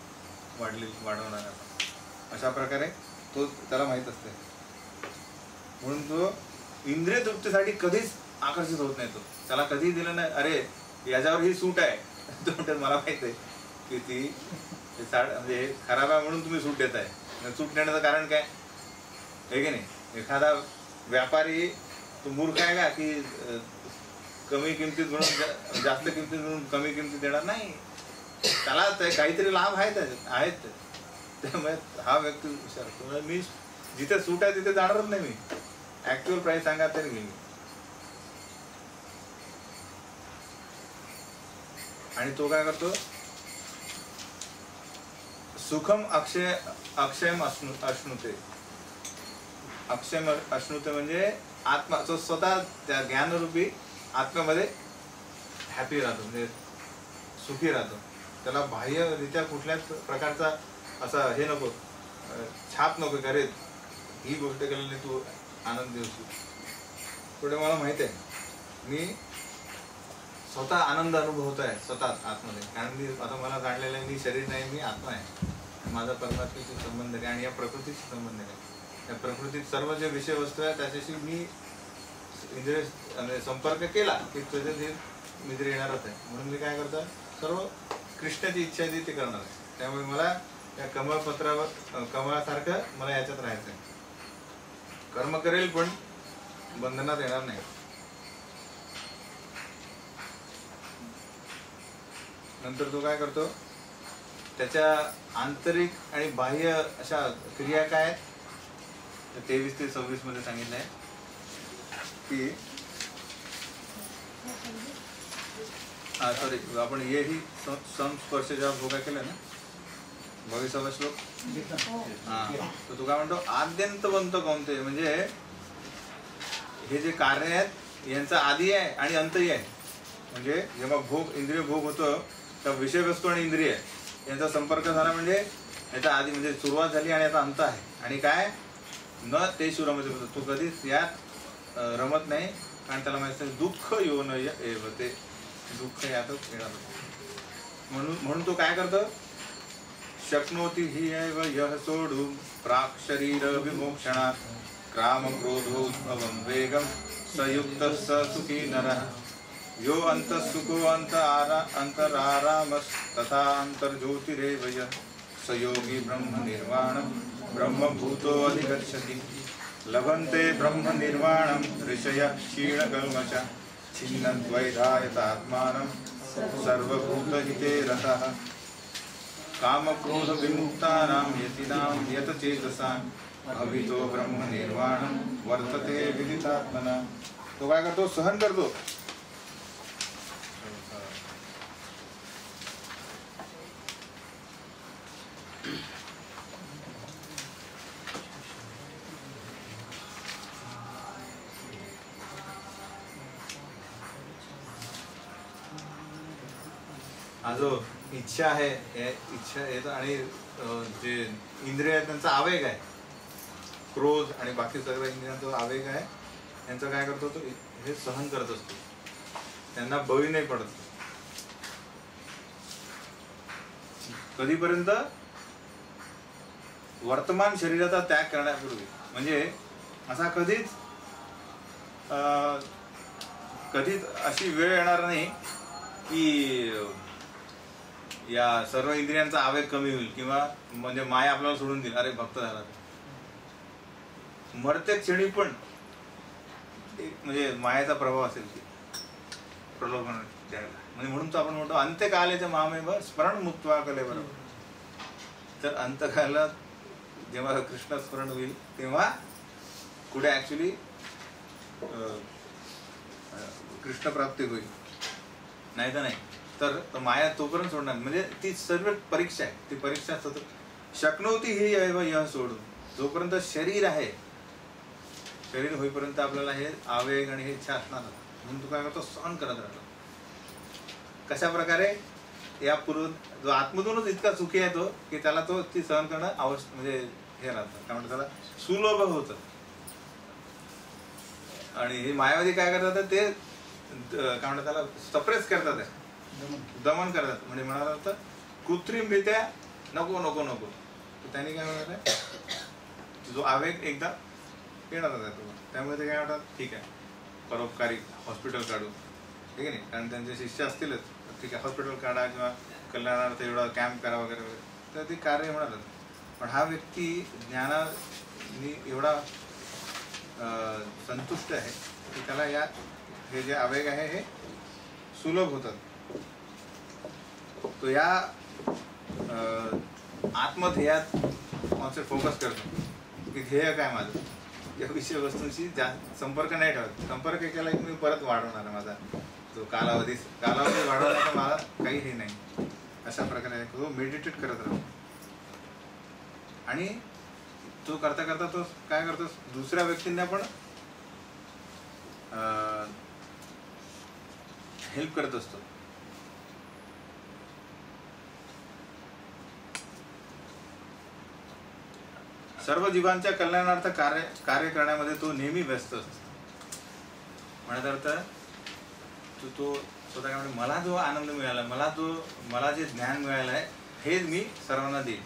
S1: अशा प्रकारे तो त्याला माहित असते. म्हणून तो इंद्रिय तृप्तीसाठी कधीच आकर्षित होत नाही. तो त्याला कधी दिलं नाही अरे याच्यावर ही सूट आहे तो म्हणतात मला माहित आहे की ती म्हणजे खराब आहे म्हणून तुम्ही सूट देत आहे. सूट देण्याचं कारण काय आहे की नाही. एखादा व्यापारी तो मूर्ख आहे का की कमी किमतीत म्हणून जास्त किमतीत म्हणून कमी किमतीत देणार नाही. त्याला काहीतरी लाभ आहेत. त्यामुळे हा व्यक्ती हुशार. मी जिथे सूट आहे तिथे जाणारच नाही. मी ऍक्च्युअल प्राइस सांगा तरी घेईन. आणि तो काय करतो, सुखम अक्षयम अश्नुते. अक्षयम अश्नुते म्हणजे आत्मा तो स्वतः त्या ज्ञानरूपी आत्म्यामध्ये हॅपी राहतो, म्हणजे सुखी राहतो. त्याला बाह्यरित्या कुठल्याच प्रकारचा असा हे नको, छाप नको की अरे ही गोष्ट केल्याने तू आनंद देऊ शकतो. पुढे मला माहित आहे मी स्वतः आनंद अनुभवत आहे स्वतः आतमध्ये. कारण मी आता मला जाणलेलं आहे मी शरीर नाही, मी आत्मा आहे. माझा परमात्म्याशी संबंध आहे आणि या प्रकृतीशी संबंध आहे. या प्रकृतीत सर्व जे विषय वस्तू आहे त्याच्याशी मी इंद्रिय संपर्क केला की तुझे ते मित्र येणारच आहे. म्हणून मी काय करतो, सर्व कृष्णाची इच्छा जी ते करणार आहे. त्यामुळे मला त्या कमळपत्रावर कमळासारखं मला याच्यात राहायचं आहे. कर्म करेल पण बंधनात येणार नाही. नंतर तो काय करतो, त्याच्या आंतरिक आणि बाह्य अशा क्रिया काय आहेत, 23 ते 26 मध्ये सांगितलं आहे की सॉरी आपण हेही संस्पर्श जेव्हा भोगा केला ना 22वा श्लोक. तर तू काय म्हणतो, आद्यंतवंत कोणते, म्हणजे हे जे कार्य आहेत यांचा आदी आहे आणि अंतही आहे. म्हणजे जेव्हा भोग इंद्रिय भोग होतो तर विषय वस्तू आणि इंद्रिय यांचा संपर्क झाला म्हणजे याचा आधी म्हणजे सुरुवात झाली आणि याचा अंत आहे. आणि काय न ते शुरामध्ये होतं, तो कधीच यात रमत नाही. कारण त्याला माहिती दुःख येऊन एव ते दुःख यातच येणार. म्हणून तो काय करतो, शक्नोती हि एव यः सोडू प्राक् शरीर विमोक्षणात् क्राम क्रोधोद्भवं वेगं सयुक्त स सुखी नरः यो अंतःसुखो अंतरारामस् तथा अंतर्ज्योतिरेव यः स योगी ब्रह्म निर्वाणं ब्रह्मभूतो अधिगच्छति. लभन्ते ब्रह्म निर्वाणं ऋषयः क्षीणकल्मषः छिन्नद्वैधायतात्मानं सर्वभूतहिते रतः कामक्रोध विमुक्तानां यतीनां यतचेतसां अभितो ब्रह्म निर्वाणं वर्तते विदितात्मना. तो काय करतो, सहन करतो. हा जो इच्छा आहे, इच्छा येतं आणि जे इंद्रिय आहेत त्यांचा आवेग आहे, क्रोध आणि बाकी सगळ्या इंद्रियांचा आवेग आहे, यांचं काय करतो तो हे सहन करत असतो. त्यांना बळी नाही पडत. कधीपर्यंत, वर्तमान शरीराचा त्याग करण्यापूर्वी. म्हणजे असा कधीच अशी वेळ येणार नाही की या सर्व इंद्रियांचा आवेग कमी होईल किंवा म्हणजे माया आपल्याला सोडून देईल, अरे भक्त झाला. मरते क्षणी पण म्हणजे मायाचा प्रभाव असेल की प्रलोभन द्यायला. म्हणजे म्हणून तो आपण म्हणतो अंत्यकालेच्या मामेव स्मरण मुक्त्वा कले. बरोबर. तर अंतकाला जेव्हा कृष्ण स्मरण होईल तेव्हा पुढे ऍक्च्युली कृष्ण प्राप्ती होईल. नाही तर नाही तर माया तोपर्यंत सोडणार. म्हणजे ती सर्व परीक्षा आहे. ती परीक्षा सतत शक्नोती ही यह सोडून जोपर्यंत शरीर आहे, शरीर होईपर्यंत आपल्याला हे आवेग आणि हे इच्छा असणार. म्हणून तू काय करतो, सहन करत राहतो. कशा प्रकारे, या पूर्व जो आत्मधूनच इतका सुखी आहे तो की त्याला तो ती सहन करणं आवश्यक, म्हणजे हे राहतं काय म्हणतात त्याला, सुलभ होतं. आणि हे मायावादी काय करतात ते काय म्हणतात त्याला सप्रेस करतात, दमन करतात. म्हणजे म्हणाला तर कृत्रिमरित्या नको नको नको. त्यांनी काय म्हणतात जो आवेग एकदा येणारच आहे तो. त्यामुळे ते काय म्हणतात ठीक आहे परोपकारी हॉस्पिटल काढू, ठीक आहे नाही, कारण त्यांचे शिष्य असतीलच, ठीक आहे हॉस्पिटल काढा किंवा कल्याणार्थ एवढा कॅम्प करा वगैरे वगैरे, तर ती कार्य होणारच. पण हा व्यक्ती ज्ञानाने एवढा संतुष्ट आहे की त्याला हे जे आवेग आहे हे सुलभ होतात. तो या आत्मध्येयात फोकस करतो की ध्येय काय माझं, या विषय वस्तूंशी जास्त संपर्क नाही ठेवत. संपर्क केला की मी परत वाढवणार आहे माझा जो कालावधी वाढवण्याचा मला काही हे नाही. अशा प्रकारे तो मेडिटेट करत राहतो आणि तो करता करता तो काय करतो, दुसऱ्या व्यक्तींना पण हेल्प करत असतो. सर्व जीवांच्या कल्याणार्थ कार्य करण्यामध्ये तो नेहमी व्यस्त असतो. म्हणत अर्थ तो स्वतः म्हणजे मला जो आनंद मिळाला, मला जे ज्ञान मिळालं आहे हेच मी सर्वांना देईन.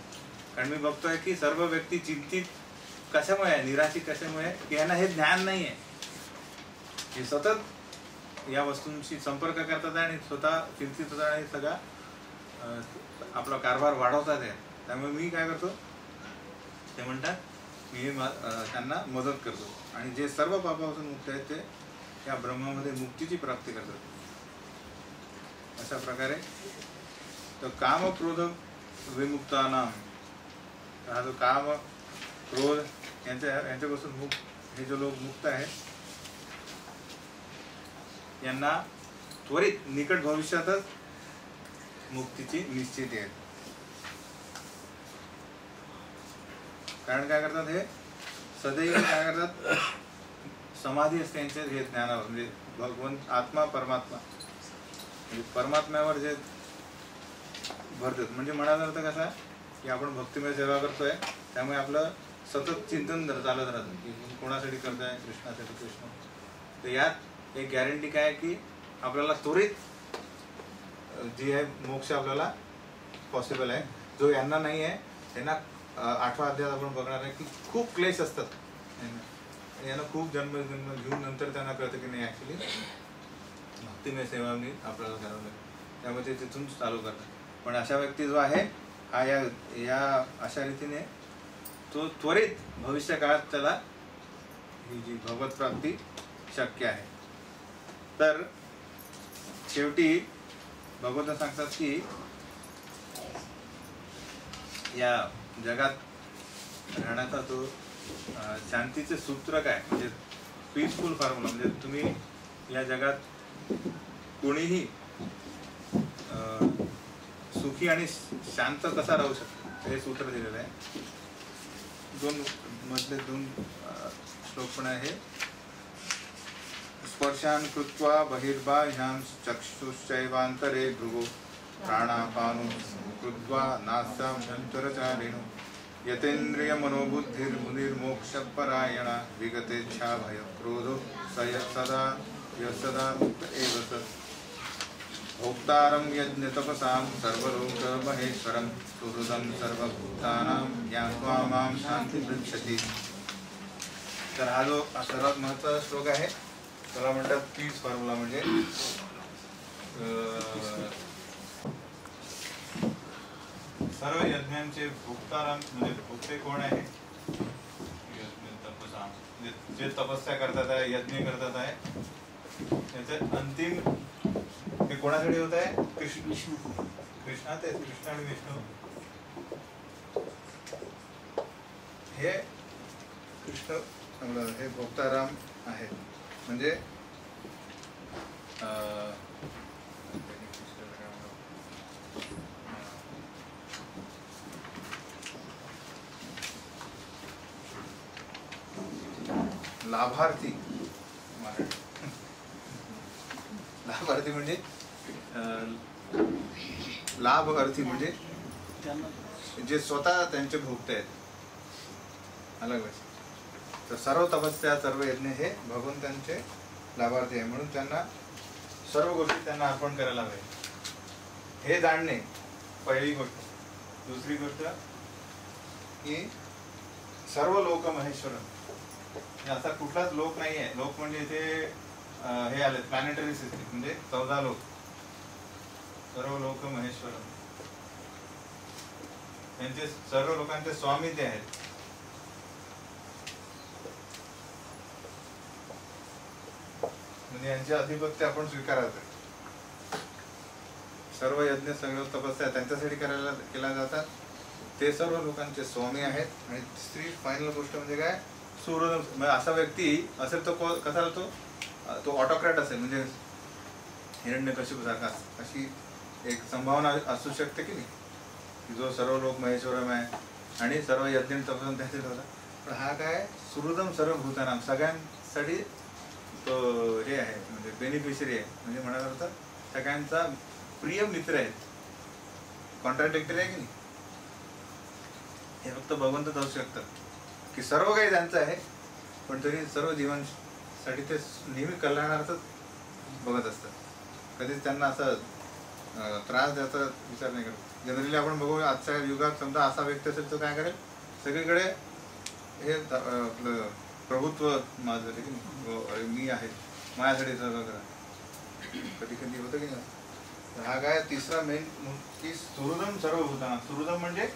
S1: कारण मी बघतोय की सर्व व्यक्ती चिंतित कशामुळे आहे, निराशी कशामुळे, की यांना हे ज्ञान नाही आहे. हे सतत या वस्तूंशी संपर्क करतात आणि स्वतः चिंतित होतात आणि सगळा आपला कारभार वाढवतात आहे. त्यामुळे मी काय करतो, ते म्हणतात मी त्यांना मदत करतो आणि जे सर्व पापापासून मुक्त आहेत ते या ब्रह्मामध्ये मुक्तीची प्राप्ती करतात. अशा प्रकारे तर काम क्रोध विमुक्तानाम, हा जो काम क्रोध यांच्यापासून हे जो लोक मुक्त आहेत यांना त्वरित निकट भविष्यातच मुक्तीची निश्चित आहे. कारण काय करतात, हे सदैव काय करतात, समाधी असते यांच्या हे ज्ञानावर, म्हणजे भगवंत आत्मा परमात्मा म्हणजे परमात्म्यावर जे भरतात. म्हणजे म्हणायचा अर्थ कसा की आपण भक्तिमय सेवा करतोय त्यामुळे आपलं सतत चिंतन चालत राहतं की कोणासाठी करताय, कृष्णासाठी कृष्ण. तर यात एक गॅरंटी काय की आपल्याला त्वरित जी आहे मोक्ष आपल्याला पॉसिबल आहे, जो यांना नाही आहे. त्यांना 8व्या अध्यायात आपण बघणार आहे की खूप क्लेश असतात, यांना खूप जन्म घेऊन नंतर त्यांना कळतं की नाही ॲक्च्युली भक्तिमय सेवा मी आपल्याला करावं लागेल. त्यामुळे ते तिथून चालू करतात. पण अशा व्यक्ती जो आहे हा या अशा रीतीने तो त्वरित भविष्य काळात त्याला ही जी भगवत प्राप्ती शक्य आहे. तर शेवटी भगवंत सांगतात की या जगात राहण्याचा तो शांतीचे सूत्र काय, म्हणजे पीसफुल फॉर्म्युला, म्हणजे तुम्ही या जगात कोणीही सुखी आणि शांत कसा राहू शकतो हे सूत्र दिलेलं आहे. दोन श्लोक पण आहे. स्पर्शान कृत्वा बहिर्बाह्यां चक्षुश्चैवान्तरे भृगो प्राणापानो कृत्वा नासां अंतरचारिणो यतेन्द्रिय मनोबुद्धिर्मुनिर्मोक्षपरायण विगतेच्छा भय क्रोधो सदा मुक्त एव स भोक्तारं यज्ञतपसां सर्वलोक महेश्वरं सुहृदं सर्वभूतानां ज्ञात्वा मां शान्तिपृच्छति. तर हा जो सर्वात महत्त्वाचा श्लोक आहे त्याला म्हणतात पीस फॉर्म्युला. म्हणजे सर्व यज्ञांचे भोक्ताराम म्हणजे भोक्ते कोण आहे, तपसा जे तपस्या करतात आहे, यज्ञ करतात आहे, त्याचे अंतिम हे कोणासाठी होत आहे, कृष्णा ते कृष्ण आणि विष्णू हे कृष्ण हे भोक्ताराम आहेत. म्हणजे लाभार्थी म्हणजे लाभ अर्थी म्हणजे जे स्वतः त्यांचे भोगते आहेत. अलग तर सर्व तपस्या सर्व यज्ञ हे भगवंतांचे लाभार्थी आहे, म्हणून त्यांना सर्व गोष्टी त्यांना अर्पण करायला हवे हे जाणणे पहिली गोष्ट. दुसरी गोष्ट की सर्व लोक महेश्वर, असा कुठलाच लोक नाही आहे. लोक म्हणजे इथे हे आले प्लॅनेटरी सिस्टीम म्हणजे 14 लोक. सर्व लोक महेश्वर त्यांचे सर्व लोकांचे स्वामी ते आहेत. म्हणजे यांचे आधिपत्य आपण स्वीकारायचं. सर्व यज्ञ सर्व तपस्या त्यांच्यासाठी केल्या जातात. ते सर्व लोकांचे स्वामी आहेत. आणि तिसरी फायनल गोष्ट म्हणजे काय, सुहृद म्हणजे असा व्यक्ती असेल तो कसा तो ऑटोक्रॅट असेल, म्हणजे हिरण्यकशिपूसारखा अशी एक संभावना असू शकते की नाही, की जो सर्व लोक महेश्वरम आहे आणि सर्व यज्ञ तपस्या त्याचे होता. पण हा काय सुहृदम सर्व भूतानाम, सगळ्यांसाठी तो हे आहे, म्हणजे बेनिफिशरी आहे. म्हणजे म्हणायला होतं सगळ्यांचा प्रिय मित्र आहेत. कॉन्ट्राडिक्टरी आहे की नाही. हे फक्त भगवंतच असू शकतात की सर्व काही त्यांचं आहे, पण तरी सर्व जीवांसाठी ते नेहमी कल्याणार्थच बघत असतात. कधीच त्यांना असं त्रास द्यायचा विचार नाही करत. जनरली आपण बघू आजच्या युगात समजा असा व्यक्ती असेल तो काय करेल, सगळीकडे हे आपलं प्रभुत्व माझं की नाही, मी आहे माझ्यासाठी सगळं करा. कधी कधी होतं की नाही. हा काय तिसरा मेन की सुहृदम सर्व भूतानाम. सुहृदम म्हणजे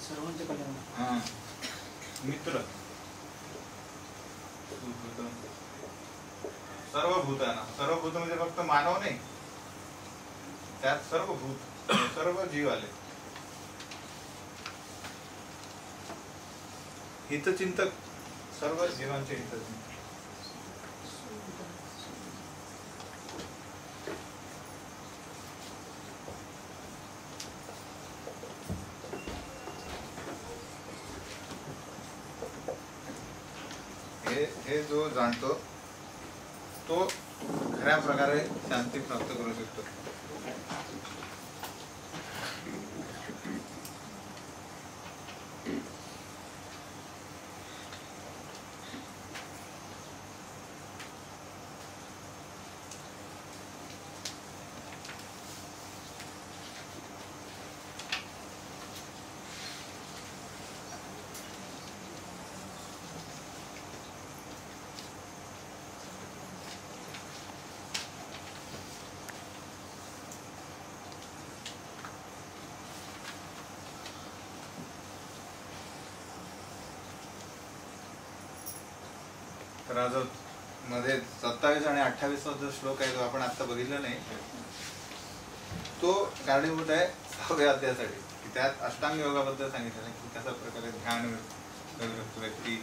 S2: सर्वांचे कल्याण.
S1: हा मित्र. सर्व भूताना, सर्व भूत म्हणजे फक्त मानव नाही, त्यात सर्व भूत सर्व जीव आले. हितचिंतक, सर्व जीवांचे हितचिंतक. हे जो जाणतो तो खऱ्या प्रकारे शांती प्राप्त करू शकतो. तर आज मध्ये 27 आणि 28 जो श्लोक आहे, जो आपण आता बघितला नाही, तो कारणीभूत आहे 6व्या अध्यायासाठी. की त्यात अष्टांग योगाबद्दल सांगितलं आहे की कशा प्रकारे ध्यान करू शकतो व्यक्ती.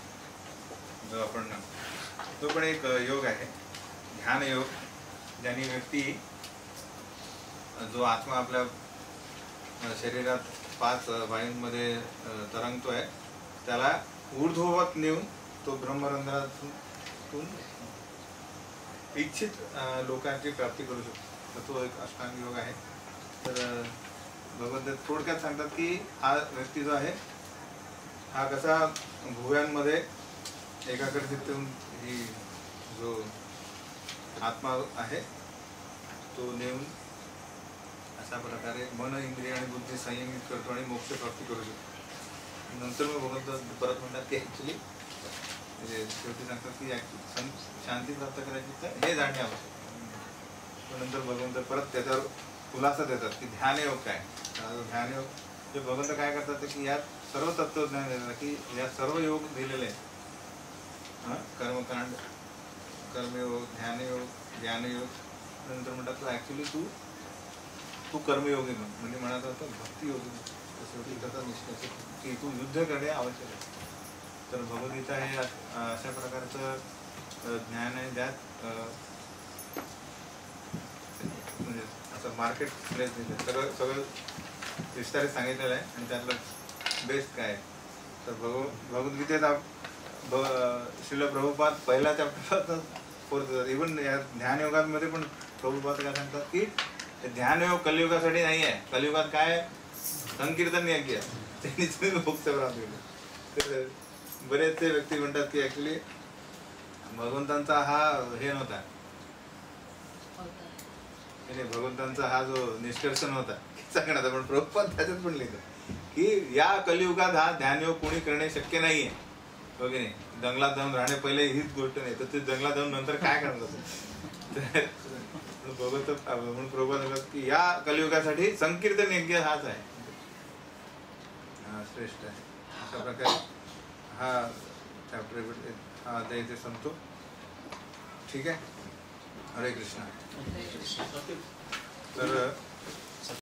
S1: जो आपण तो पण एक योग आहे, ध्यान योग, ज्याने व्यक्ती जो आत्मा आपल्या शरीरात 5 वायूंमध्ये तरंगतोय, त्याला ऊर्ध्ववत नेऊन तो ब्रह्मरंध्रातून इच्छित लोकांची प्राप्ती करू शकतो. तर तो एक अष्टांग योग आहे. तर भगवंत थोडक्यात सांगतात की हा व्यक्ती जो आहे हा कसा भुव्यांमध्ये एकाग्रचित्त होऊन ही जो आत्मा आहे तो नेऊन अशा प्रकारे मन, इंद्रिय आणि बुद्धी संयमित करतो आणि मोक्ष प्राप्ती करू शकतो. नंतर मग भगवंत परत म्हणतात की ॲक्च्युली म्हणजे शेवटी सांगतात की शांती प्राप्त करायची तर हे जाणणे आवश्यक. नंतर भगवंत परत त्याच्यावर खुलासा देतात की ध्यानयोग काय. ध्यानयोग जे भगवंत काय करतात की यात सर्व तत्वज्ञान देतात की यात सर्व योग दिलेले आहेत. कर्मकांड, कर्मयोग, ध्यानयोग, ज्ञानयोग. नंतर म्हणतात तू ॲक्च्युली तू कर्मयोगी म्हणजे म्हणायचं होतं भक्तियोगी. शेवटी त्याचा निष्कर्ष की तू युद्ध करणे आवश्यक आहे. तर भगवद्गीता हे अशा प्रकारचं ज्ञान आहे ज्यात म्हणजे असं मार्केट प्लेस सगळं विस्तारित सांगितलेलं आहे. आणि त्यातलं बेस्ट काय आहे तर भगवद्गीतेत श्रील प्रभुपाद पहिल्या चॅप्टरपासून 4th इव्हन या ध्यानयोगामध्ये पण प्रभुपाद काय सांगतात की ध्यानयोग कलियुगासाठी नाही आहे. कलियुगात काय संकीर्तन यज्ञ त्यांनी तुम्ही मोक्ष प्राप्त केलं. तर बरेचसे व्यक्ती म्हणतात की ऍक्च्युली भगवंतांचा हा हे नव्हता, भगवंतांचा हा जो निष्कर्ष नव्हता सांगण्याचा, पण प्रभुपाद त्याच्यात पण लिहिलं की या कलियुगात हा ध्यानयोग कोणी करणे शक्य नाहीये. बघे नाही, जंगलात जाऊन राहणे पहिले हीच गोष्ट नाही, तर ते जंगलात जाऊन नंतर काय करणार. भगवंत म्हणून प्रभुपाद म्हणतात की या कलियुगासाठी संकीर्तन यज्ञ हाच आहे, श्रेष्ठ आहे. अशा प्रकारे हा चॅप्टर हा अध्याय इथे संपतो. ठीक आहे. हरे कृष्ण. तर